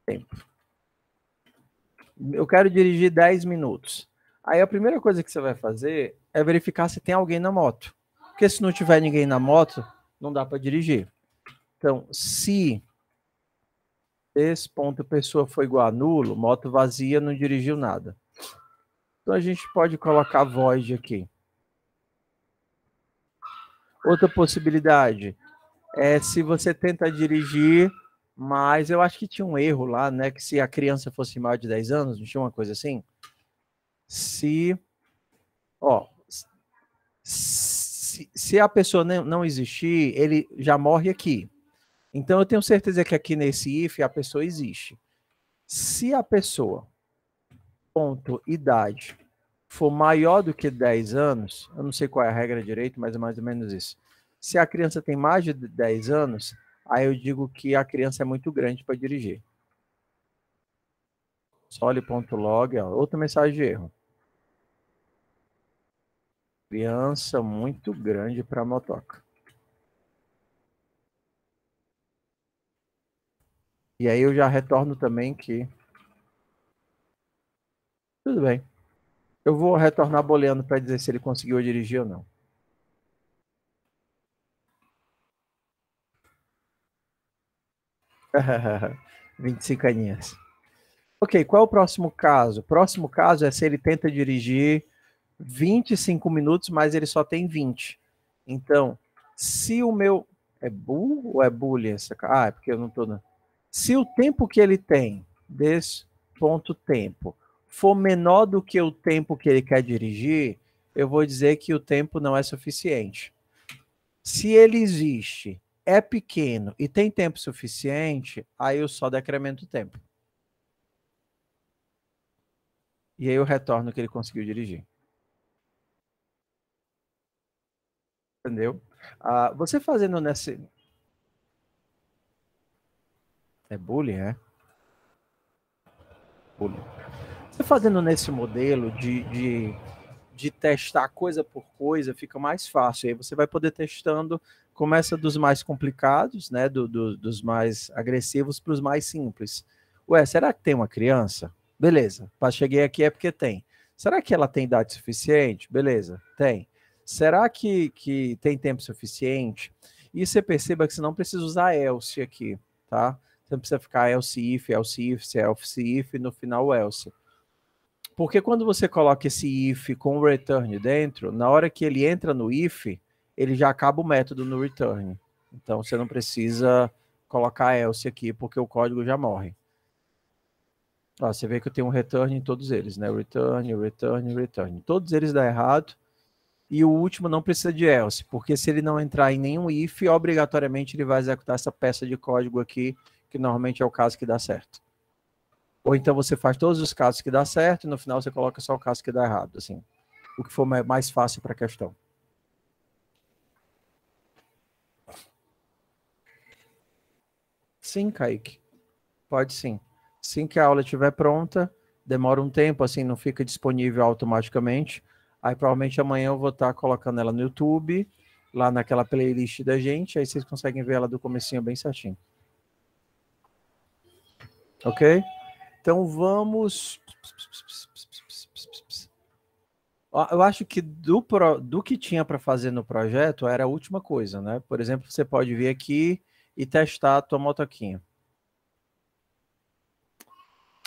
Tempo. Eu quero dirigir 10 minutos. Aí a primeira coisa que você vai fazer é verificar se tem alguém na moto. Porque se não tiver ninguém na moto, não dá para dirigir. Então, se esse ponto pessoa foi igual a nulo, moto vazia, não dirigiu nada. Então a gente pode colocar void aqui. Outra possibilidade é se você tenta dirigir, mas eu acho que tinha um erro lá, né? Que se a criança fosse maior de 10 anos, não tinha uma coisa assim? Se a pessoa não existir, ele já morre aqui. Então eu tenho certeza que aqui nesse if a pessoa existe. Se a pessoa, ponto, idade, for maior do que 10 anos, eu não sei qual é a regra direito, mas é mais ou menos isso. Se a criança tem mais de 10 anos, aí eu digo que a criança é muito grande para dirigir. Sole.log, outra mensagem de erro. Criança muito grande para motoca. E aí eu já retorno também que... Tudo bem. Eu vou retornar boleando para dizer se ele conseguiu dirigir ou não. Hahaha. 25 aninhas. Ok, qual é o próximo caso? O próximo caso é se ele tenta dirigir 25 minutos, mas ele só tem 20. Então, se o meu... É bull ou é boolean? É porque eu não estou... Se o tempo que ele tem, desse ponto tempo, for menor do que o tempo que ele quer dirigir, eu vou dizer que o tempo não é suficiente. Se ele existe, é pequeno e tem tempo suficiente, aí eu só decremento o tempo. E aí eu retorno que ele conseguiu dirigir. Entendeu? Você fazendo nesse... É Boolean, é? Boolean. Você fazendo nesse modelo de testar coisa por coisa, fica mais fácil. Aí você vai poder testando, começa dos mais complicados, né, dos mais agressivos para os mais simples. Ué, será que tem uma criança? Beleza, cheguei aqui é porque tem. Será que ela tem idade suficiente? Beleza, tem. Será que tem tempo suficiente? E você perceba que você não precisa usar else aqui, tá? Você não precisa ficar else if, no final else. Porque quando você coloca esse if com o return dentro, na hora que ele entra no if, ele já acaba o método no return. Então você não precisa colocar else aqui, porque o código já morre. Ó, você vê que eu tenho um return em todos eles, né? Return. Todos eles dão errado. E o último não precisa de else, porque se ele não entrar em nenhum if, obrigatoriamente ele vai executar essa peça de código aqui, que normalmente é o caso que dá certo. Ou então você faz todos os casos que dá certo e no final você coloca só o caso que dá errado, assim. O que for mais fácil para a questão. Sim, Kaique. Pode sim. Assim que a aula estiver pronta, demora um tempo, assim, não fica disponível automaticamente. Aí provavelmente amanhã eu vou estar colocando ela no YouTube, lá naquela playlist da gente, aí vocês conseguem ver ela do comecinho bem certinho. Ok? Então vamos... Eu acho que do que tinha para fazer no projeto era a última coisa, né? Por exemplo, você pode vir aqui e testar a tua motoquinha.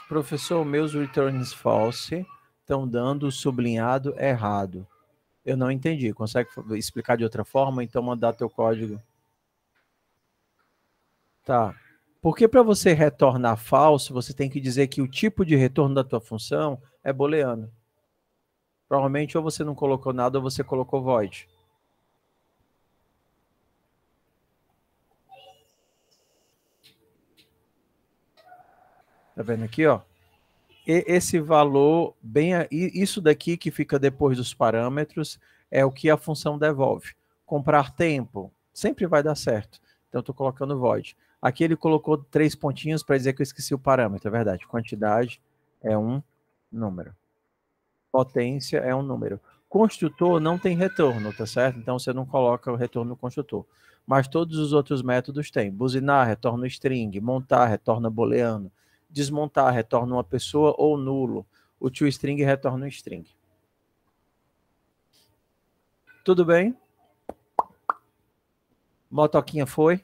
Professor, meus returns false estão dando o sublinhado errado. Eu não entendi. Consegue explicar de outra forma? Então mandar teu código. Tá. Porque para você retornar falso, você tem que dizer que o tipo de retorno da tua função é booleano. Provavelmente ou você não colocou nada ou você colocou void. Tá vendo aqui, ó? Esse valor, isso daqui que fica depois dos parâmetros, é o que a função devolve. Comprar tempo, sempre vai dar certo. Então, estou colocando void. Aqui ele colocou 3 pontinhos para dizer que eu esqueci o parâmetro, é verdade. Quantidade é um número. Potência é um número. Construtor não tem retorno, tá certo? Então, você não coloca o retorno no construtor. Mas todos os outros métodos têm. Buzinar, retorna string. Montar, retorna booleano. Desmontar, retorna uma pessoa ou nulo. O toString retorna um string. Tudo bem? Motoquinha foi?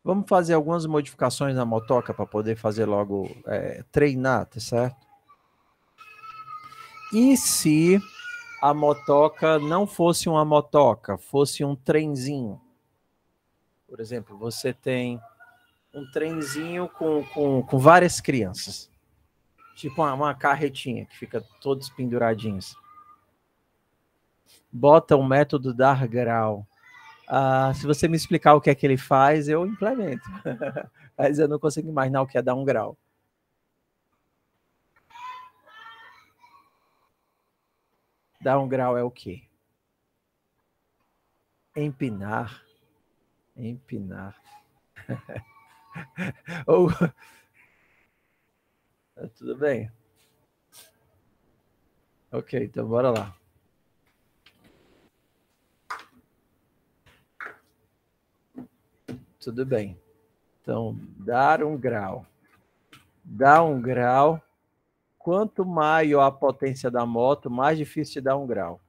Vamos fazer algumas modificações na motoca para poder fazer logo, treinar, tá certo? E se a motoca não fosse uma motoca, fosse um trenzinho? Por exemplo, você tem um trenzinho com várias crianças. Tipo uma carretinha que fica todos penduradinhos. Bota o método dar grau. Se você me explicar o que é que ele faz, eu implemento. Mas eu não consigo imaginar o que é dar um grau. Dar um grau é o quê? Empinar. Empinar. Ou... Tudo bem. Ok, então bora lá. Tudo bem. Então, dar um grau. Dar um grau. Quanto maior a potência da moto, mais difícil de dar um grau.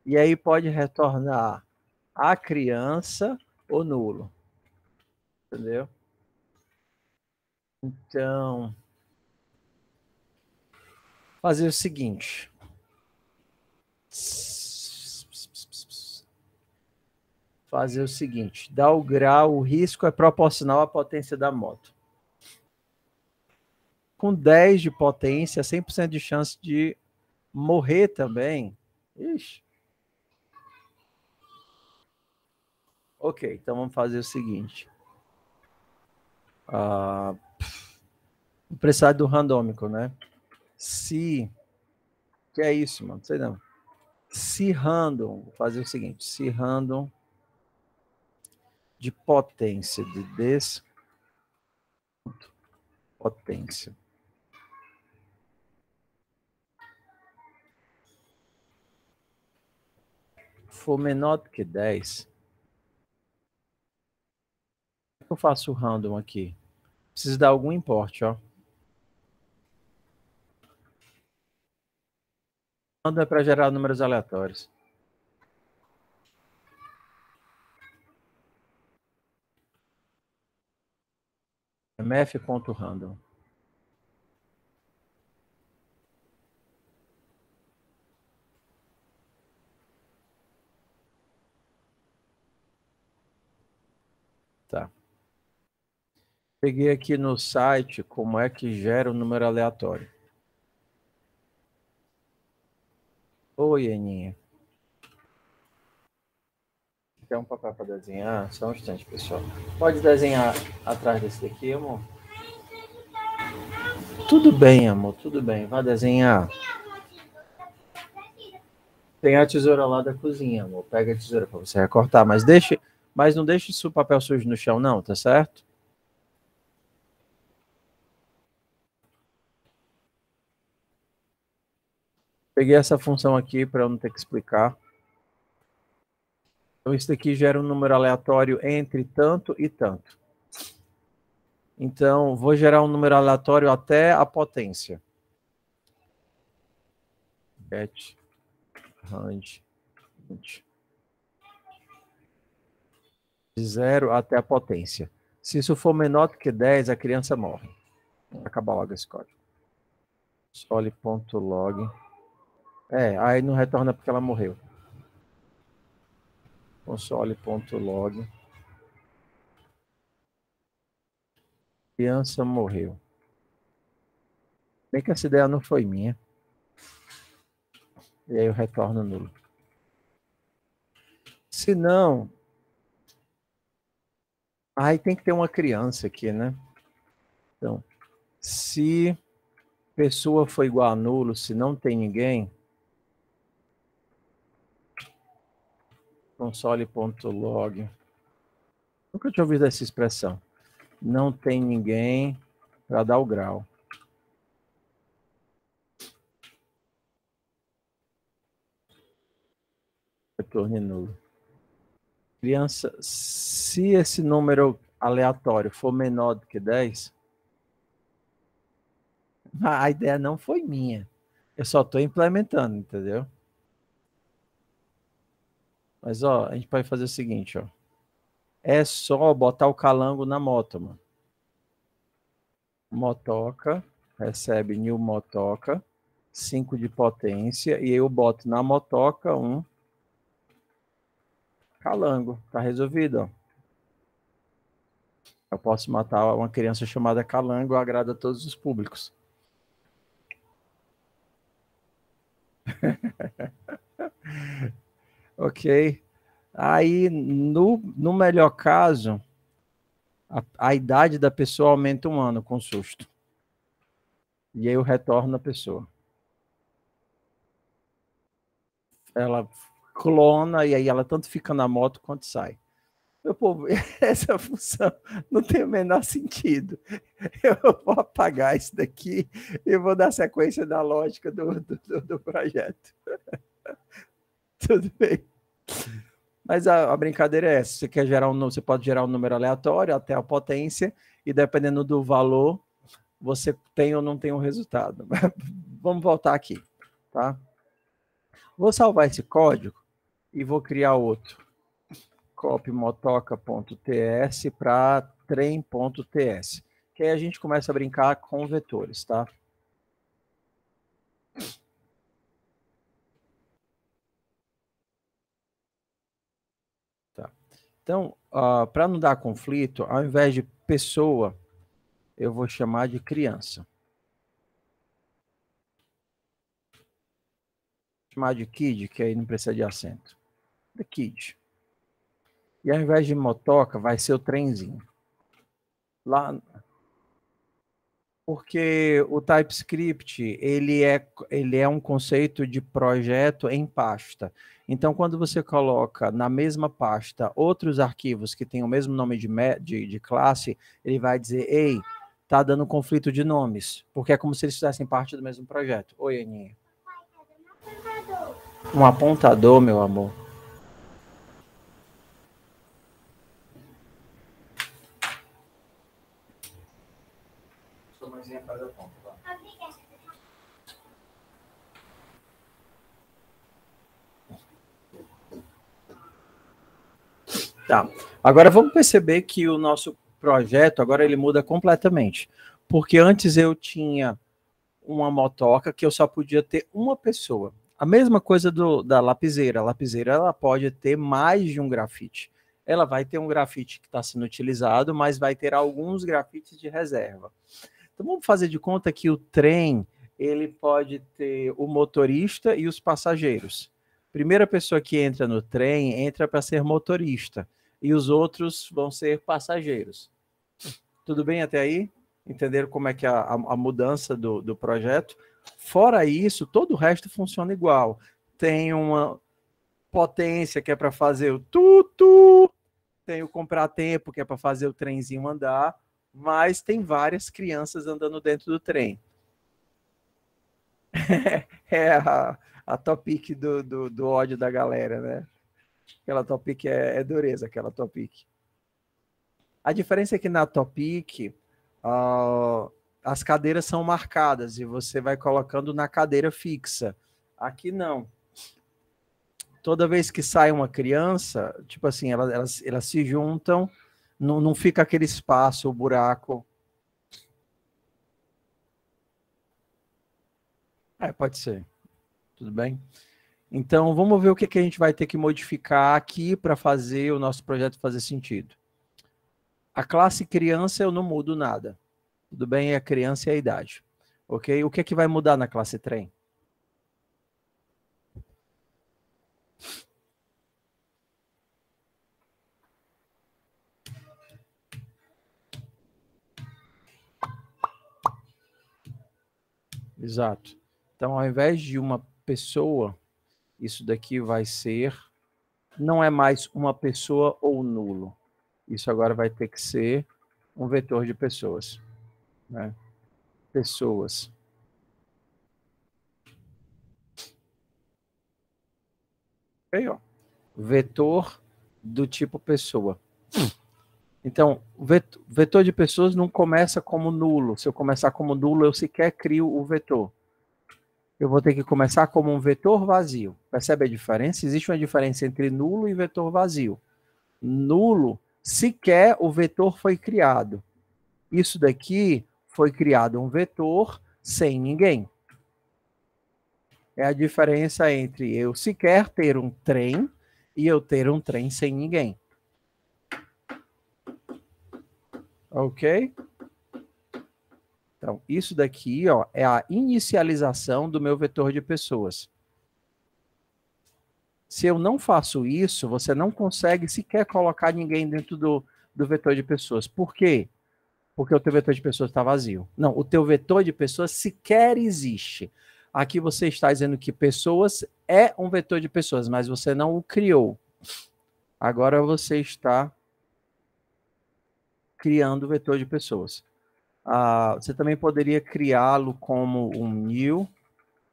E aí pode retornar a criança ou nulo. Entendeu? Então, fazer o seguinte. Fazer o seguinte. Dá o grau, o risco é proporcional à potência da moto. Com 10 de potência, 100% de chance de morrer também. Ixi. Ok, então vamos fazer o seguinte. Vou precisar do randômico, né? Se... Que é isso, mano? Não sei não. Se random, vou fazer o seguinte. Se random de potência de potência for menor do que 10, eu faço o random aqui. Preciso dar algum importe, ó. Random é para gerar números aleatórios. mf.random. Tá. Peguei aqui no site como é que gera um número aleatório. Oi, Aninha. Quer um papel para desenhar? Só um instante, pessoal. Pode desenhar atrás desse daqui, amor? Tudo bem, amor, tudo bem. Vai desenhar. Tem a tesoura lá da cozinha, amor. Pega a tesoura para você recortar, mas não deixe o papel sujo no chão, não, tá certo? Peguei essa função aqui para eu não ter que explicar. Então, isso daqui gera um número aleatório entre tanto e tanto. Então, vou gerar um número aleatório até a potência. Get range de 0 até a potência. Se isso for menor do que 10, a criança morre. Acaba logo esse código. Console.log. Aí não retorna porque ela morreu. Console.log. Criança morreu. Bem que essa ideia não foi minha. E aí eu retorno nulo. Se não... Aí tem que ter uma criança aqui, né? Então, se pessoa for igual a nulo, se não tem ninguém... Console.log. Nunca tinha ouvido essa expressão. Não tem ninguém para dar o grau. Retorne nulo. Criança, se esse número aleatório for menor do que 10, a ideia não foi minha. Eu só estou implementando, entendeu? Mas, ó, a gente pode fazer o seguinte, ó. É só botar o calango na moto, mano. Motoca, recebe new motoca, 5 de potência, e eu boto na motoca um calango. Tá resolvido, ó. Eu posso matar uma criança chamada calango, agrada a todos os públicos. Ok. Aí, no melhor caso, a idade da pessoa aumenta 1 ano com susto. E aí eu retorno a pessoa. Ela clona e aí ela tanto fica na moto quanto sai. Meu povo, essa função não tem o menor sentido. Eu vou apagar isso daqui e vou dar sequência na lógica do projeto. Tudo bem. Mas a brincadeira é essa. Você quer gerar você pode gerar um número aleatório até a potência e dependendo do valor, você tem ou não tem um resultado. Vamos voltar aqui, tá? Vou salvar esse código e vou criar outro. Copy motoca.ts para trem.ts. Que aí a gente começa a brincar com vetores, tá? Tá. Então, para não dar conflito, ao invés de pessoa, eu vou chamar de criança. Vou chamar de kid, que aí não precisa de acento. The kid. E ao invés de motoca, vai ser o trenzinho. Lá, porque o TypeScript, ele é um conceito de projeto em pasta. Então, quando você coloca na mesma pasta outros arquivos que têm o mesmo nome de classe, ele vai dizer, ei, tá dando conflito de nomes, porque é como se eles fizessem parte do mesmo projeto. Oi, Aninha. Um apontador, meu amor. Sua mãezinha faz a ponta, tá? Tá. Agora vamos perceber que o nosso projeto agora ele muda completamente. Porque antes eu tinha uma motoca que eu só podia ter uma pessoa. A mesma coisa da lapiseira. A lapiseira ela pode ter mais de um grafite. Ela vai ter um grafite que está sendo utilizado, mas vai ter alguns grafites de reserva. Então vamos fazer de conta que o trem ele pode ter o motorista e os passageiros. Primeira pessoa que entra no trem entra para ser motorista e os outros vão ser passageiros. Tudo bem até aí? Entenderam como é que é a mudança do projeto? Fora isso, todo o resto funciona igual. Tem uma potência que é para fazer o tutu, tem o comprar tempo que é para fazer o trenzinho andar, mas tem várias crianças andando dentro do trem. É a topic do ódio da galera, né? Aquela topic é dureza, aquela topic. A diferença é que na topic as cadeiras são marcadas e você vai colocando na cadeira fixa. Aqui não. Toda vez que sai uma criança, tipo assim, elas se juntam, não fica aquele espaço, o buraco. Pode ser. Tudo bem? Então, vamos ver o que a gente vai ter que modificar aqui para fazer o nosso projeto fazer sentido. A classe criança eu não mudo nada. Tudo bem? É a criança e a idade. Ok? O que é que vai mudar na classe trem? Exato. Então, ao invés de uma pessoa, isso daqui vai ser, não é mais uma pessoa ou nulo. Isso agora vai ter que ser um vetor de pessoas. Né? Pessoas. Ok, ó. Vetor do tipo pessoa. Então, vetor de pessoas não começa como nulo. Se eu começar como nulo, eu sequer crio o vetor. Eu vou ter que começar como um vetor vazio. Percebe a diferença? Existe uma diferença entre nulo e vetor vazio. Nulo, sequer o vetor foi criado. Isso daqui foi criado um vetor sem ninguém. É a diferença entre eu sequer ter um trem e eu ter um trem sem ninguém. Ok? Então, isso daqui ó, é a inicialização do meu vetor de pessoas. Se eu não faço isso, você não consegue sequer colocar ninguém dentro do vetor de pessoas. Por quê? Porque o teu vetor de pessoas está vazio. Não, o teu vetor de pessoas sequer existe. Aqui você está dizendo que pessoas é um vetor de pessoas, mas você não o criou. Agora você está criando o vetor de pessoas. Você também poderia criá-lo como um new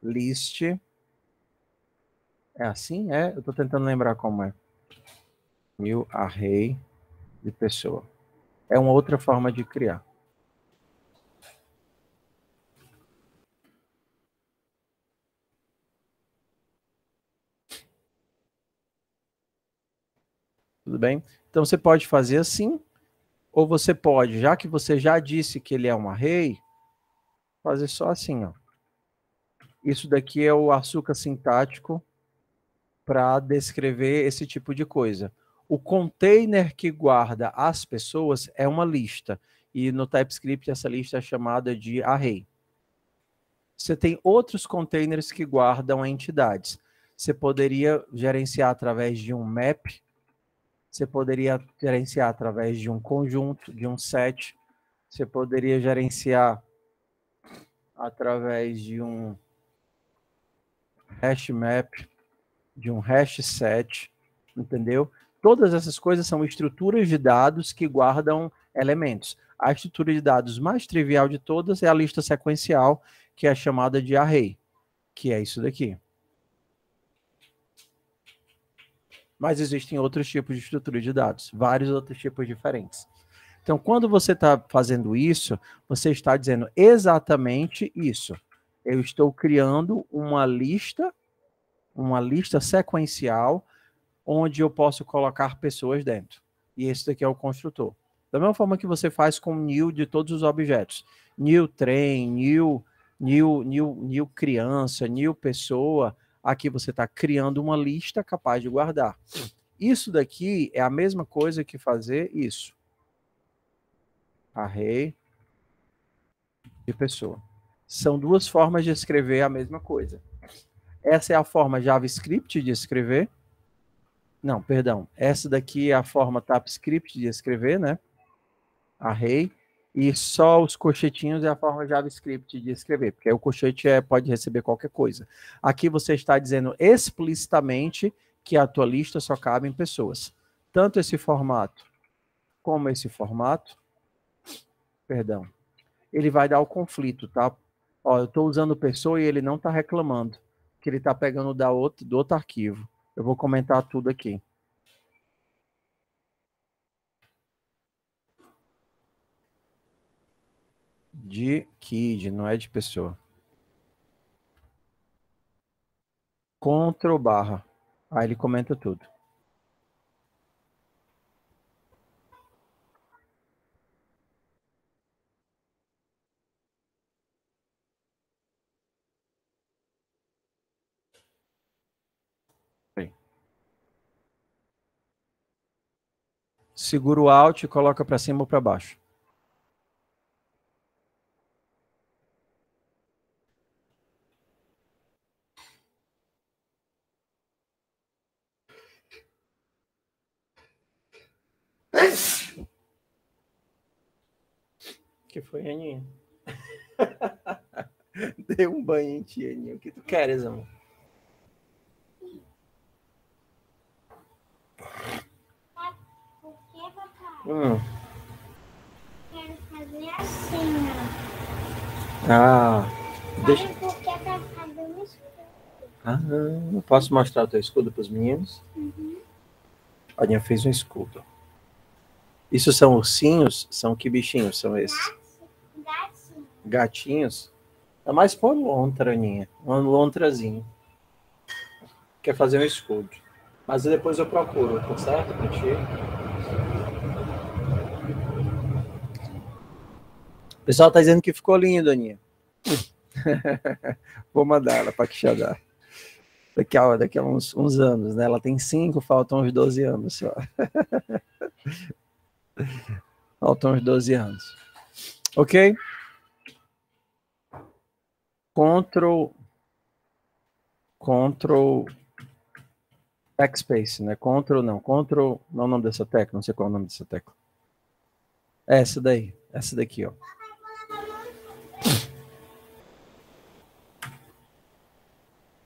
list. É assim? Eu estou tentando lembrar como é. New array de pessoa. É uma outra forma de criar. Tudo bem? Então, você pode fazer assim, ou você pode, já que você já disse que ele é um array, fazer só assim, ó. Isso daqui é o açúcar sintático para descrever esse tipo de coisa. O container que guarda as pessoas é uma lista, e no TypeScript essa lista é chamada de array. Você tem outros containers que guardam entidades. Você poderia gerenciar através de um map, você poderia gerenciar através de um conjunto, de um set, você poderia gerenciar através de um hash map, de um hash set, entendeu? Todas essas coisas são estruturas de dados que guardam elementos. A estrutura de dados mais trivial de todas é a lista sequencial, que é chamada de array, que é isso daqui. Mas existem outros tipos de estrutura de dados, vários outros tipos diferentes. Então, quando você está fazendo isso, você está dizendo exatamente isso. Eu estou criando uma lista sequencial, onde eu posso colocar pessoas dentro. E esse daqui é o construtor. Da mesma forma que você faz com o new de todos os objetos. New trem, new criança, new pessoa. Aqui você está criando uma lista capaz de guardar. Isso daqui é a mesma coisa que fazer isso. Array de pessoa. São duas formas de escrever a mesma coisa. Essa é a forma JavaScript de escrever. Não, perdão. Essa daqui é a forma TypeScript de escrever, né? Array. E só os cochetinhos é a forma JavaScript de escrever, porque aí o cochete pode receber qualquer coisa. Aqui você está dizendo explicitamente que a tua lista só cabe em pessoas. Tanto esse formato como esse formato, perdão, ele vai dar o conflito, tá? Ó, eu estou usando pessoa e ele não está reclamando, que ele está pegando do outro arquivo. Eu vou comentar tudo aqui. De kid, não é de pessoa. Ctrl barra. Aí ele comenta tudo. Bem. Segura o Alt e coloca para cima ou para baixo. Que foi, Aninha? Dei um banho em ti, Aninha. O que tu queres, amor? Por que, papai? Quero fazer assim, ó. Ah, deixa... Sabe por que pra fazer um escudo? Ah, posso mostrar o teu escudo para os meninos? A Aninha fez um escudo. Isso são ursinhos? São que bichinhos são esses? Gatinho. Gatinhos? É mais por lontra, Aninha. Um lontrazinho. Quer fazer um escudo. Mas depois eu procuro, tá certo, pra ti? O pessoal tá dizendo que ficou lindo, Aninha. Vou mandar ela para Quixadá. Daqui a uns anos, né? Ela tem 5, faltam uns 12 anos só. Faltam uns 12 anos. Ok? Ctrl Backspace, né? Ctrl não é o nome dessa tecla, não sei qual é o nome dessa tecla. É essa daí, essa daqui, ó.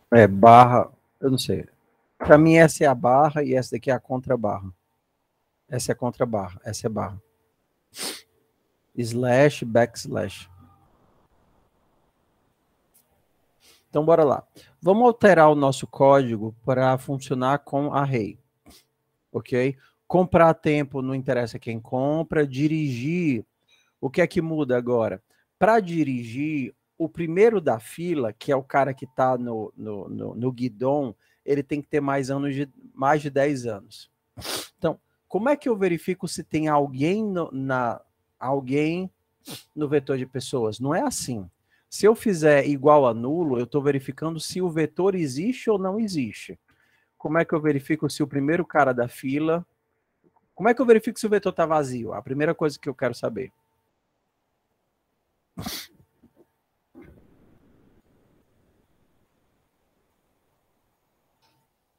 É barra, eu não sei. Para mim essa é a barra e essa daqui é a contrabarra. Essa é a contrabarra, essa é a barra. Slash, backslash. Então, bora lá. Vamos alterar o nosso código para funcionar com array. Ok? Comprar tempo, não interessa quem compra. Dirigir, o que é que muda agora? Para dirigir, o primeiro da fila, que é o cara que está no guidão, ele tem que ter mais de 10 anos. Então, Como é que eu verifico se tem alguém alguém no vetor de pessoas? Não é assim. Se eu fizer igual a nulo, eu estou verificando se o vetor existe ou não existe. Como é que eu verifico se o primeiro cara da fila... Como é que eu verifico se o vetor está vazio? A primeira coisa que eu quero saber.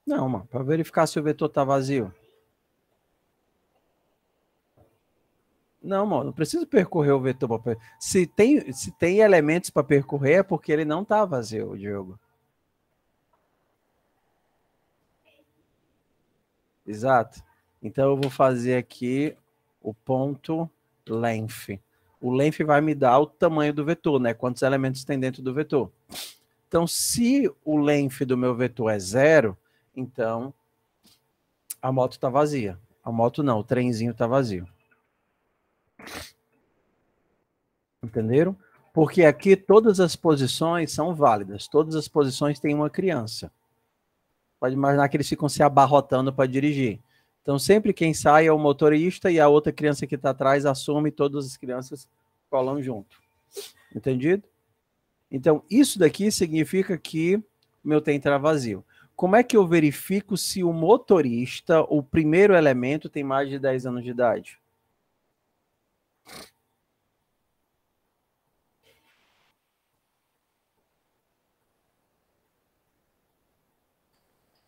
Não, mano, para verificar se o vetor está vazio. Não, mano, não preciso percorrer o vetor. Se tem elementos para percorrer, é porque ele não está vazio, Diogo. Exato. Então eu vou fazer aqui o ponto length. O length vai me dar o tamanho do vetor, né? Quantos elementos tem dentro do vetor. Então, se o length do meu vetor é 0, então a moto está vazia. A moto não, o trenzinho está vazio. Entenderam? Porque aqui todas as posições são válidas. Todas as posições têm uma criança. Pode imaginar que eles ficam se abarrotando para dirigir. Então, sempre quem sai é o motorista e a outra criança que está atrás assume, todas as crianças colam junto. Entendido? Então, isso daqui significa que o meu trem está vazio. Como é que eu verifico se o motorista, o primeiro elemento, tem mais de 10 anos de idade?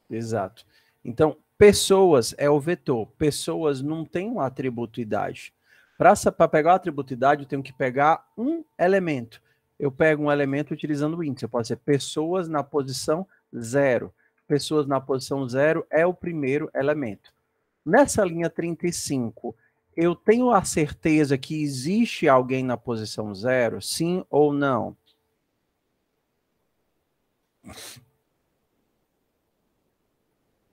Exato. Então, pessoas é o vetor. Pessoas não têm um atributo idade. Para pegar o atributo idade, eu tenho que pegar um elemento. Eu pego um elemento utilizando o índice. Pode ser pessoas na posição 0. Pessoas na posição 0 é o primeiro elemento. Nessa linha 35, eu tenho a certeza que existe alguém na posição 0? Sim ou não?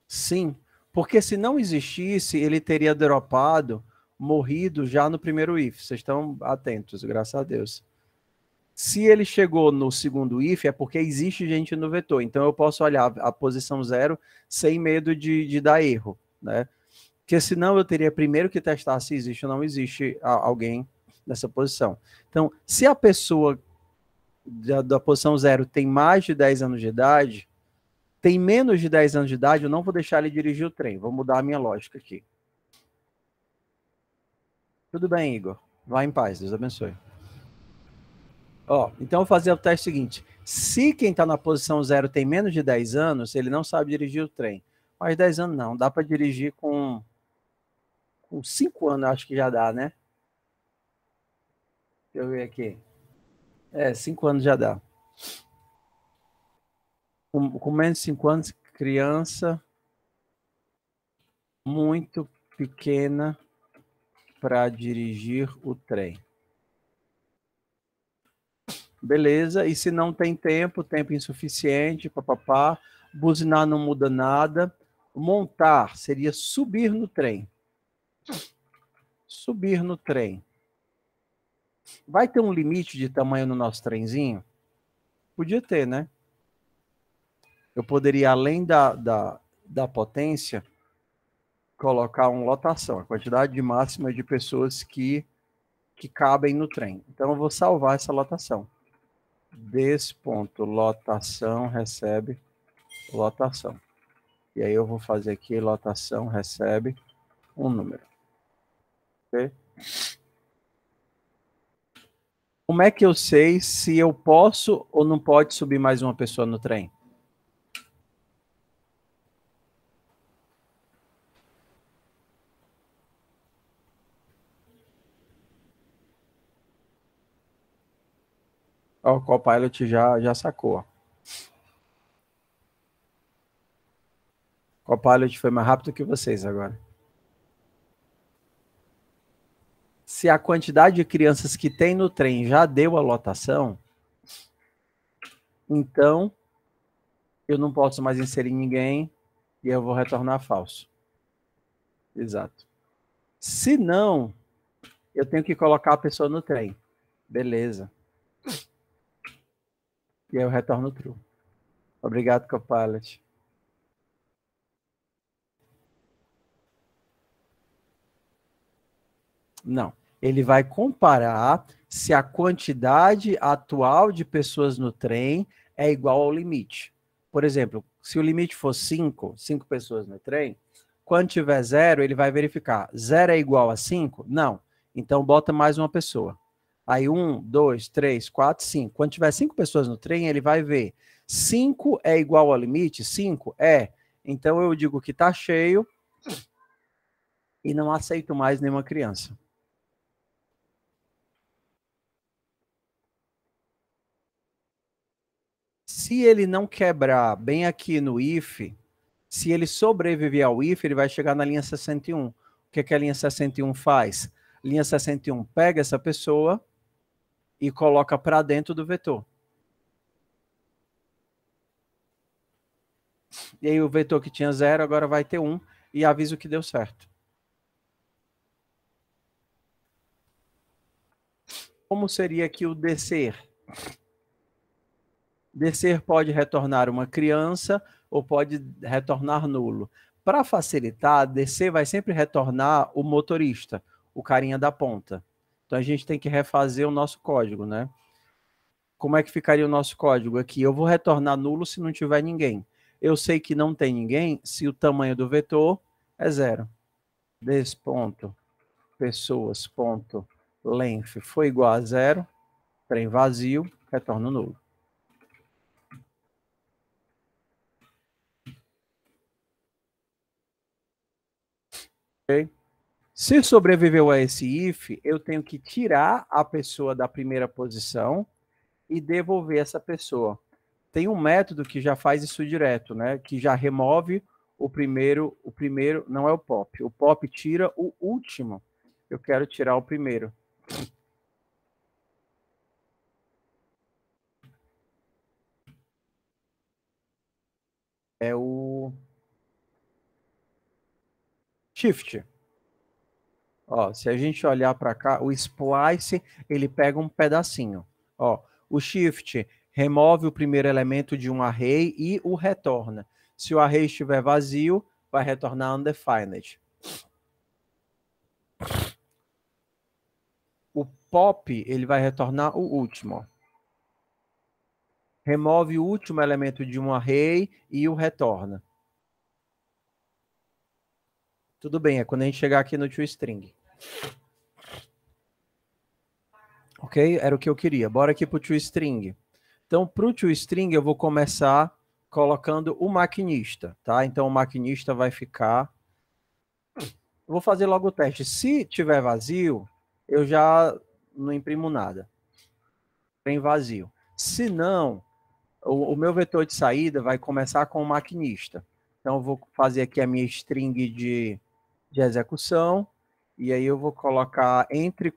Sim, porque se não existisse, ele teria dropado, morrido já no primeiro if. Vocês estão atentos, graças a Deus. Se ele chegou no segundo if, é porque existe gente no vetor. Então eu posso olhar a posição 0 sem medo de dar erro, né? Porque senão eu teria primeiro que testar se existe ou não existe alguém nessa posição. Então, se a pessoa da posição 0 tem mais de 10 anos de idade, tem menos de 10 anos de idade, eu não vou deixar ele dirigir o trem. Vou mudar a minha lógica aqui. Tudo bem, Igor. Vá em paz. Deus abençoe. Ó, então eu vou fazer o teste seguinte. Se quem está na posição 0 tem menos de 10 anos, ele não sabe dirigir o trem. Mas 10 anos não. Dá para dirigir com 5 anos, acho que já dá, né? Deixa eu ver aqui. 5 anos já dá. Com menos de 5 anos, criança muito pequena para dirigir o trem. Beleza, e se não tem tempo insuficiente, papapá, buzinar não muda nada. Montar seria subir no trem. Subir no trem. Vai ter um limite de tamanho no nosso trenzinho? Podia ter, né? Eu poderia, além da potência, colocar uma lotação, a quantidade máxima de pessoas que cabem no trem. Então, eu vou salvar essa lotação. Lotação recebe lotação. E aí eu vou fazer aqui, lotação recebe um número. Ok? Como é que eu sei se eu posso ou não pode subir mais uma pessoa no trem? Ó, o Copilot já sacou. O Copilot foi mais rápido que vocês agora. Se a quantidade de crianças que tem no trem já deu a lotação, então eu não posso mais inserir ninguém e eu vou retornar falso. Exato. Se não, eu tenho que colocar a pessoa no trem. Beleza. E aí eu retorno true. Obrigado, Copilot. Não. Ele vai comparar se a quantidade atual de pessoas no trem é igual ao limite. Por exemplo, se o limite for 5 pessoas no trem, quando tiver 0, ele vai verificar. 0 é igual a 5? Não. Então, bota mais uma pessoa. Aí, 1, 2, 3, 4, 5. Quando tiver 5 pessoas no trem, ele vai ver. 5 é igual ao limite? 5 é. Então, eu digo que está cheio e não aceito mais nenhuma criança. Se ele não quebrar bem aqui no if, se ele sobreviver ao if, ele vai chegar na linha 61. O que que a linha 61 faz? Linha 61 pega essa pessoa e coloca para dentro do vetor. E aí o vetor que tinha 0 agora vai ter 1 e aviso que deu certo. Como seria aqui o descer? Descer pode retornar uma criança ou pode retornar nulo. Para facilitar, descer vai sempre retornar o motorista, o carinha da ponta. Então a gente tem que refazer o nosso código, né? Como é que ficaria o nosso código aqui? Eu vou retornar nulo se não tiver ninguém. Eu sei que não tem ninguém se o tamanho do vetor é 0. Des.pessoas.length foi igual a 0, trem vazio, retorno nulo. Ok? Se sobreviveu a esse if, eu tenho que tirar a pessoa da primeira posição e devolver essa pessoa. Tem um método que já faz isso direto, né? Que já remove o primeiro não é o pop. O pop tira o último. Eu quero tirar o primeiro. É o shift. Ó, se a gente olhar para cá, o splice, ele pega um pedacinho. Ó, o shift remove o primeiro elemento de um array e o retorna. Se o array estiver vazio, vai retornar undefined. O pop, ele vai retornar o último. Remove o último elemento de um array e o retorna. Tudo bem, é quando a gente chegar aqui no toString. Ok? Era o que eu queria. Bora aqui para o toString. Então, para o toString, eu vou começar colocando o maquinista, tá? Então, o maquinista vai ficar... Eu vou fazer logo o teste. Se tiver vazio, eu já não imprimo nada. Tem vazio. Se não, o meu vetor de saída vai começar com o maquinista. Então, eu vou fazer aqui a minha string de execução, e aí eu vou colocar entre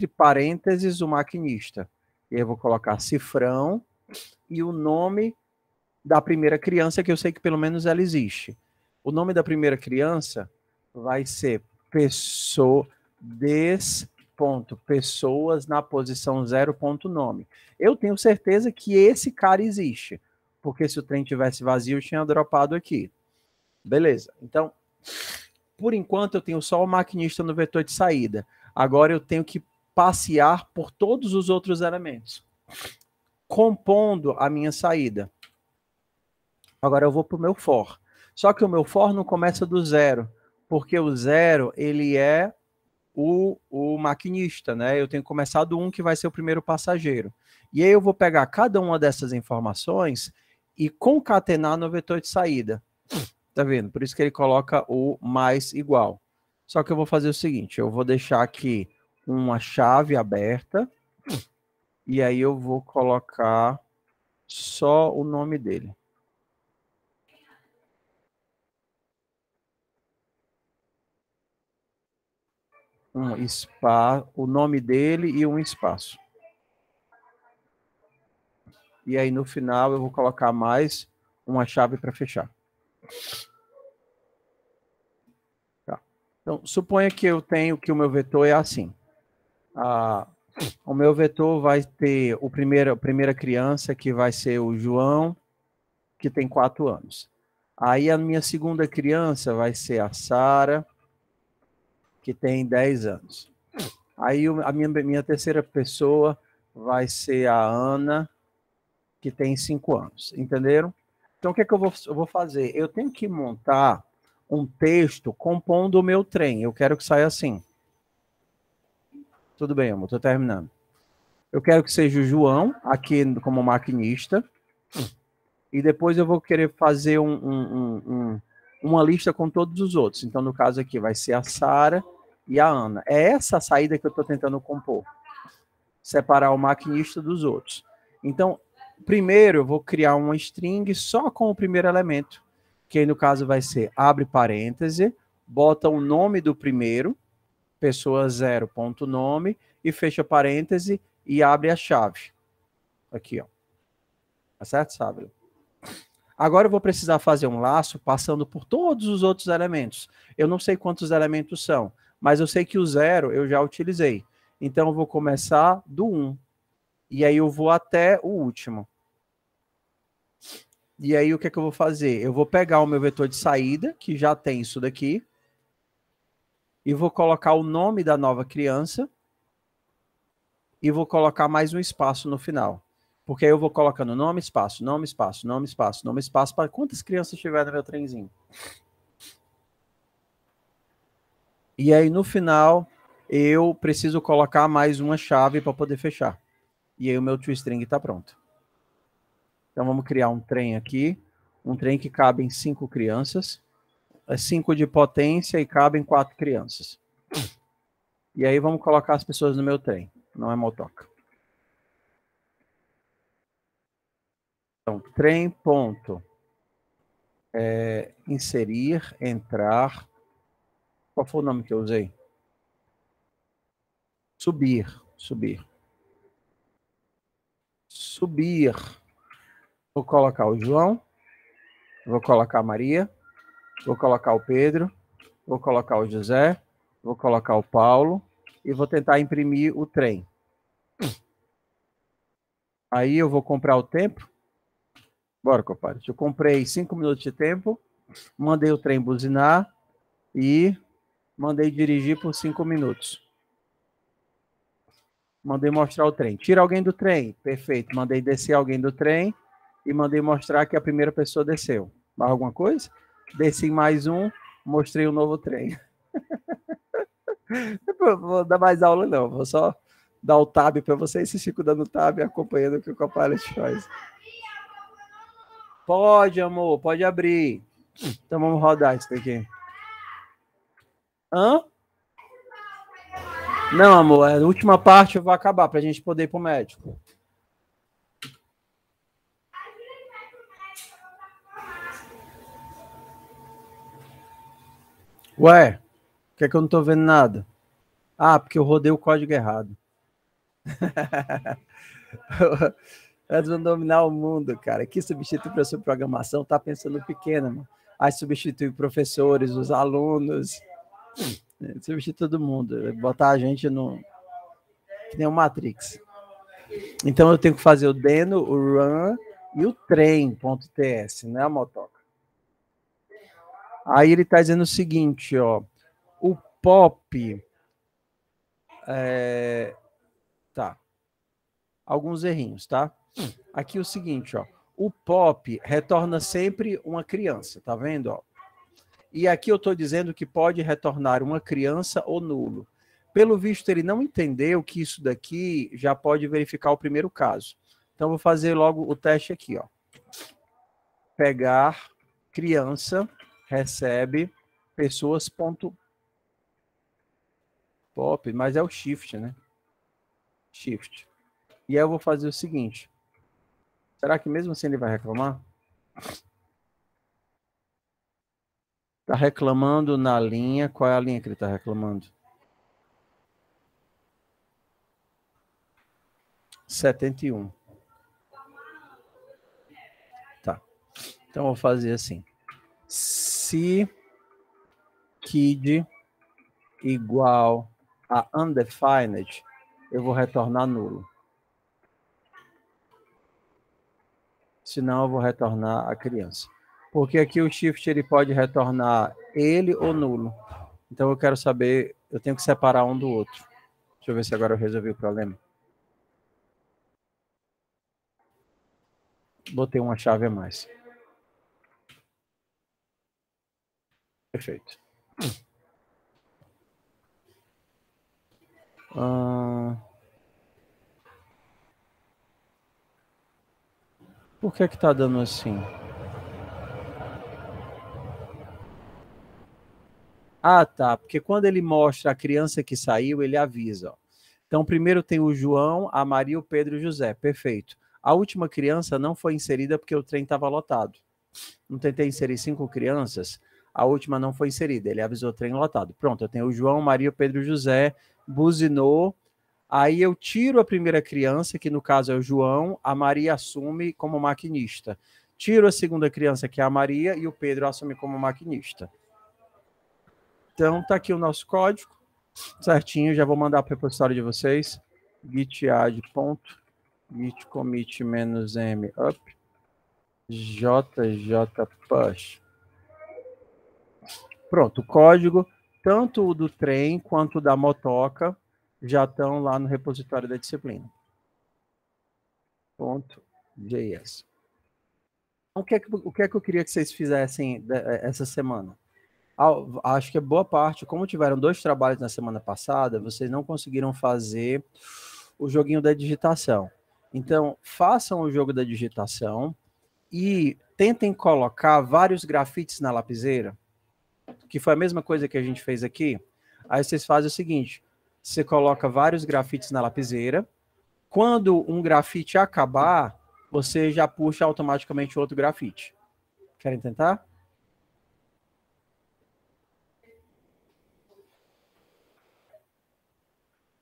parênteses o maquinista. E aí eu vou colocar cifrão e o nome da primeira criança, que eu sei que pelo menos ela existe. O nome da primeira criança vai ser pessoas na posição 0.nome. Eu tenho certeza que esse cara existe, porque se o trem tivesse vazio, eu tinha dropado aqui. Beleza. Então, por enquanto, eu tenho só o maquinista no vetor de saída. Agora eu tenho que passear por todos os outros elementos, compondo a minha saída. Agora eu vou para o meu for. Só que o meu for não começa do 0, porque o 0, ele é o maquinista, né? Eu tenho que começar do 1, que vai ser o primeiro passageiro. E aí eu vou pegar cada uma dessas informações e concatenar no vetor de saída. Tá vendo? Por isso que ele coloca o mais igual. Só que eu vou fazer o seguinte, eu vou deixar aqui uma chave aberta e aí eu vou colocar só o nome dele. O nome dele e um espaço. E aí no final eu vou colocar mais uma chave para fechar. Tá. Então, suponha que eu tenho que o meu vetor é assim. O meu vetor vai ter a primeira criança, que vai ser o João, que tem 4 anos. Aí a minha segunda criança vai ser a Sara, que tem 10 anos. Aí a minha terceira pessoa vai ser a Ana, que tem 5 anos. Entenderam? Então, o que é que eu vou fazer? Eu tenho que montar um texto compondo o meu trem. Eu quero que saia assim. Tudo bem, amor, estou terminando. Eu quero que seja o João, aqui como maquinista. E depois eu vou querer fazer uma lista com todos os outros. Então, no caso aqui, vai ser a Sara e a Ana. É essa a saída que eu estou tentando compor. Separar o maquinista dos outros. Então, primeiro eu vou criar uma string só com o primeiro elemento, que aí no caso vai ser abre parêntese, bota o nome do primeiro, pessoa 0, ponto nome, e fecha parêntese e abre a chave. Aqui, ó. Tá certo, sabe? Agora eu vou precisar fazer um laço passando por todos os outros elementos. Eu não sei quantos elementos são, mas eu sei que o 0 eu já utilizei. Então eu vou começar do 1. E aí eu vou até o último. E aí o que é que eu vou fazer? Eu vou pegar o meu vetor de saída, que já tem isso daqui, e vou colocar o nome da nova criança, e vou colocar mais um espaço no final. Porque aí eu vou colocando nome, espaço, nome, espaço, nome, espaço, nome, espaço, para quantas crianças tiver no meu trenzinho. E aí no final, eu preciso colocar mais uma chave para poder fechar. E aí o meu toString está pronto. Então vamos criar um trem aqui, um trem que cabe em 5 crianças, é 5 de potência e cabem 4 crianças. E aí vamos colocar as pessoas no meu trem, não é motoca. Então, trem ponto, inserir, entrar, qual foi o nome que eu usei? Subir. Vou colocar o João, vou colocar a Maria, vou colocar o Pedro, vou colocar o José, vou colocar o Paulo e vou tentar imprimir o trem. Aí eu vou comprar o tempo. Bora, compadre. Eu comprei 5 minutos de tempo, mandei o trem buzinar e mandei dirigir por 5 minutos. Mandei mostrar o trem. Tira alguém do trem. Perfeito. Mandei descer alguém do trem e mandei mostrar que a primeira pessoa desceu. Mais alguma coisa? Desci mais um, mostrei um novo trem. Não vou dar mais aula, não. Vou só dar o tab para vocês. Vocês ficam dando tab e acompanhando o que o Copilot faz. Pode, amor. Pode abrir. Então vamos rodar isso daqui. Hã? Não, amor. A última parte eu vou acabar para a gente poder ir para o médico. Ué, por que é que eu não estou vendo nada? Ah, porque eu rodei o código errado. Eles vão dominar o mundo, cara. Que substitui para sua programação, tá pensando pequeno, mano. Aí substitui professores, os alunos, substitui todo mundo. Botar a gente no... que nem o Matrix. Então eu tenho que fazer o deno, o run e o trem.ts, né, a motoca? Aí ele está dizendo o seguinte, ó. O pop... Tá. Alguns errinhos, tá? Aqui é o seguinte, ó. O pop retorna sempre uma criança, tá vendo, ó? E aqui eu estou dizendo que pode retornar uma criança ou nulo. Pelo visto, ele não entendeu que isso daqui já pode verificar o primeiro caso. Então, vou fazer logo o teste aqui, ó. Pegar criança, recebe pessoas, ponto pop, mas é o shift, né? Shift. E aí eu vou fazer o seguinte. Será que mesmo assim ele vai reclamar? Está reclamando na linha. Qual é a linha que ele está reclamando? 71. Tá. Então, eu vou fazer assim. Se kid igual a undefined, eu vou retornar nulo. Senão, eu vou retornar a criança. Porque aqui o shift ele pode retornar ele ou nulo. Então, eu quero saber eu tenho que separar um do outro. Deixa eu ver se agora eu resolvi o problema. Botei uma chave a mais. Perfeito. Por que está dando assim? Ah, tá. Porque quando ele mostra a criança que saiu, ele avisa. Ó. Então, primeiro tem o João, a Maria, o Pedro e o José. Perfeito. A última criança não foi inserida porque o trem estava lotado. Não tentei inserir 5 crianças, a última não foi inserida. Ele avisou trem lotado. Pronto, eu tenho o João, Maria, o Pedro e o José. Buzinou. Aí eu tiro a primeira criança, que no caso é o João, a Maria assume como maquinista. Tiro a segunda criança, que é a Maria, e o Pedro assume como maquinista. Então, tá aqui o nosso código, certinho, já vou mandar para o repositório de vocês, git add ponto, git commit -m up, jj push. Pronto, o código, tanto o do trem quanto o da motoca, já estão lá no repositório da disciplina. .js. Então, o que é que eu queria que vocês fizessem essa semana? Acho que boa parte, como tiveram 2 trabalhos na semana passada, vocês não conseguiram fazer o joguinho da digitação. Então, façam o jogo da digitação e tentem colocar vários grafites na lapiseira, que foi a mesma coisa que a gente fez aqui. Aí vocês fazem o seguinte, você coloca vários grafites na lapiseira, quando um grafite acabar, você já puxa automaticamente outro grafite. Querem tentar?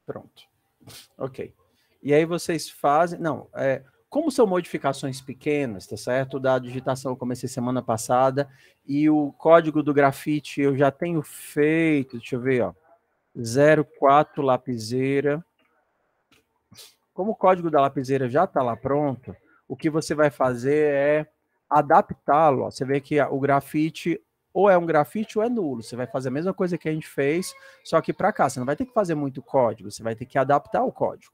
Pronto. Ok. E aí vocês fazem... Não, como são modificações pequenas, tá certo? Da digitação eu comecei semana passada e o código do grafite eu já tenho feito, deixa eu ver, ó, 04 lapiseira. Como o código da lapiseira já está lá pronto, o que você vai fazer é adaptá-lo. Você vê que o grafite ou é um grafite ou é nulo. Você vai fazer a mesma coisa que a gente fez, só que para cá. Você não vai ter que fazer muito código, você vai ter que adaptar o código.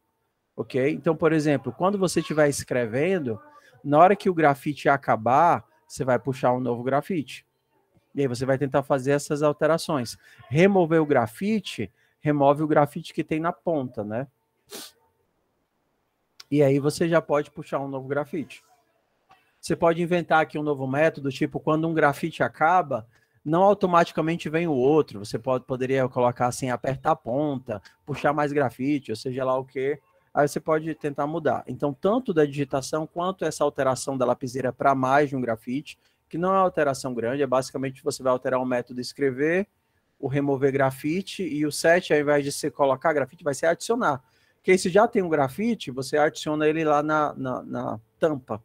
Ok? Então, por exemplo, quando você estiver escrevendo, na hora que o grafite acabar, você vai puxar um novo grafite. E aí você vai tentar fazer essas alterações. Remover o grafite, remove o grafite que tem na ponta, né? E aí você já pode puxar um novo grafite. Você pode inventar aqui um novo método, tipo, quando um grafite acaba, não automaticamente vem o outro. Você poderia colocar assim, apertar a ponta, puxar mais grafite, ou seja lá o quê. Aí você pode tentar mudar. Então, tanto da digitação quanto essa alteração da lapiseira para mais de um grafite, que não é uma alteração grande, é basicamente você vai alterar o método escrever, o remover grafite, e o set, ao invés de você colocar grafite, vai ser adicionar. Porque se já tem um grafite, você adiciona ele lá na tampa,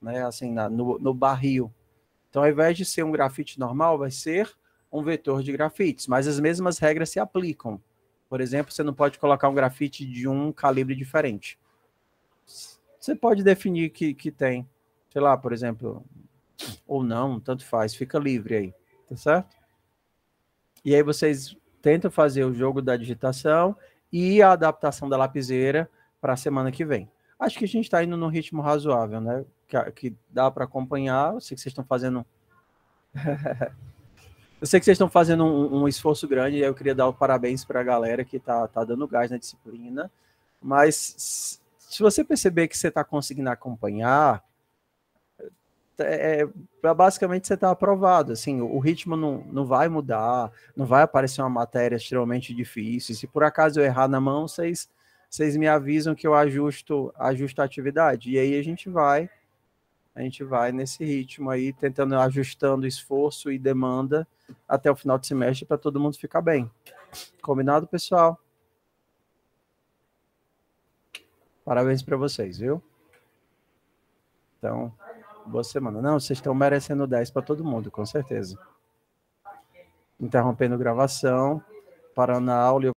né? Assim, no barril. Então, ao invés de ser um grafite normal, vai ser um vetor de grafites, mas as mesmas regras se aplicam. Por exemplo, você não pode colocar um grafite de um calibre diferente. Você pode definir que tem, sei lá, por exemplo, ou não, tanto faz, fica livre aí, tá certo? E aí vocês tentam fazer o jogo da digitação e a adaptação da lapiseira para a semana que vem. Acho que a gente está indo num ritmo razoável, né? Que dá para acompanhar. Eu sei que vocês estão fazendo... Eu sei que vocês estão fazendo um esforço grande e eu queria dar os parabéns para a galera que está dando gás na disciplina. Mas se você perceber que você está conseguindo acompanhar, basicamente você está aprovado. Assim, o ritmo não vai mudar, não vai aparecer uma matéria extremamente difícil. Se por acaso eu errar na mão, vocês me avisam que eu ajusto a atividade. E aí a gente vai nesse ritmo aí, tentando ajustando esforço e demanda até o final do semestre para todo mundo ficar bem. Combinado, pessoal? Parabéns para vocês, viu? Então, boa semana. Não, vocês estão merecendo 10 para todo mundo, com certeza. Interrompendo gravação, parando a aula.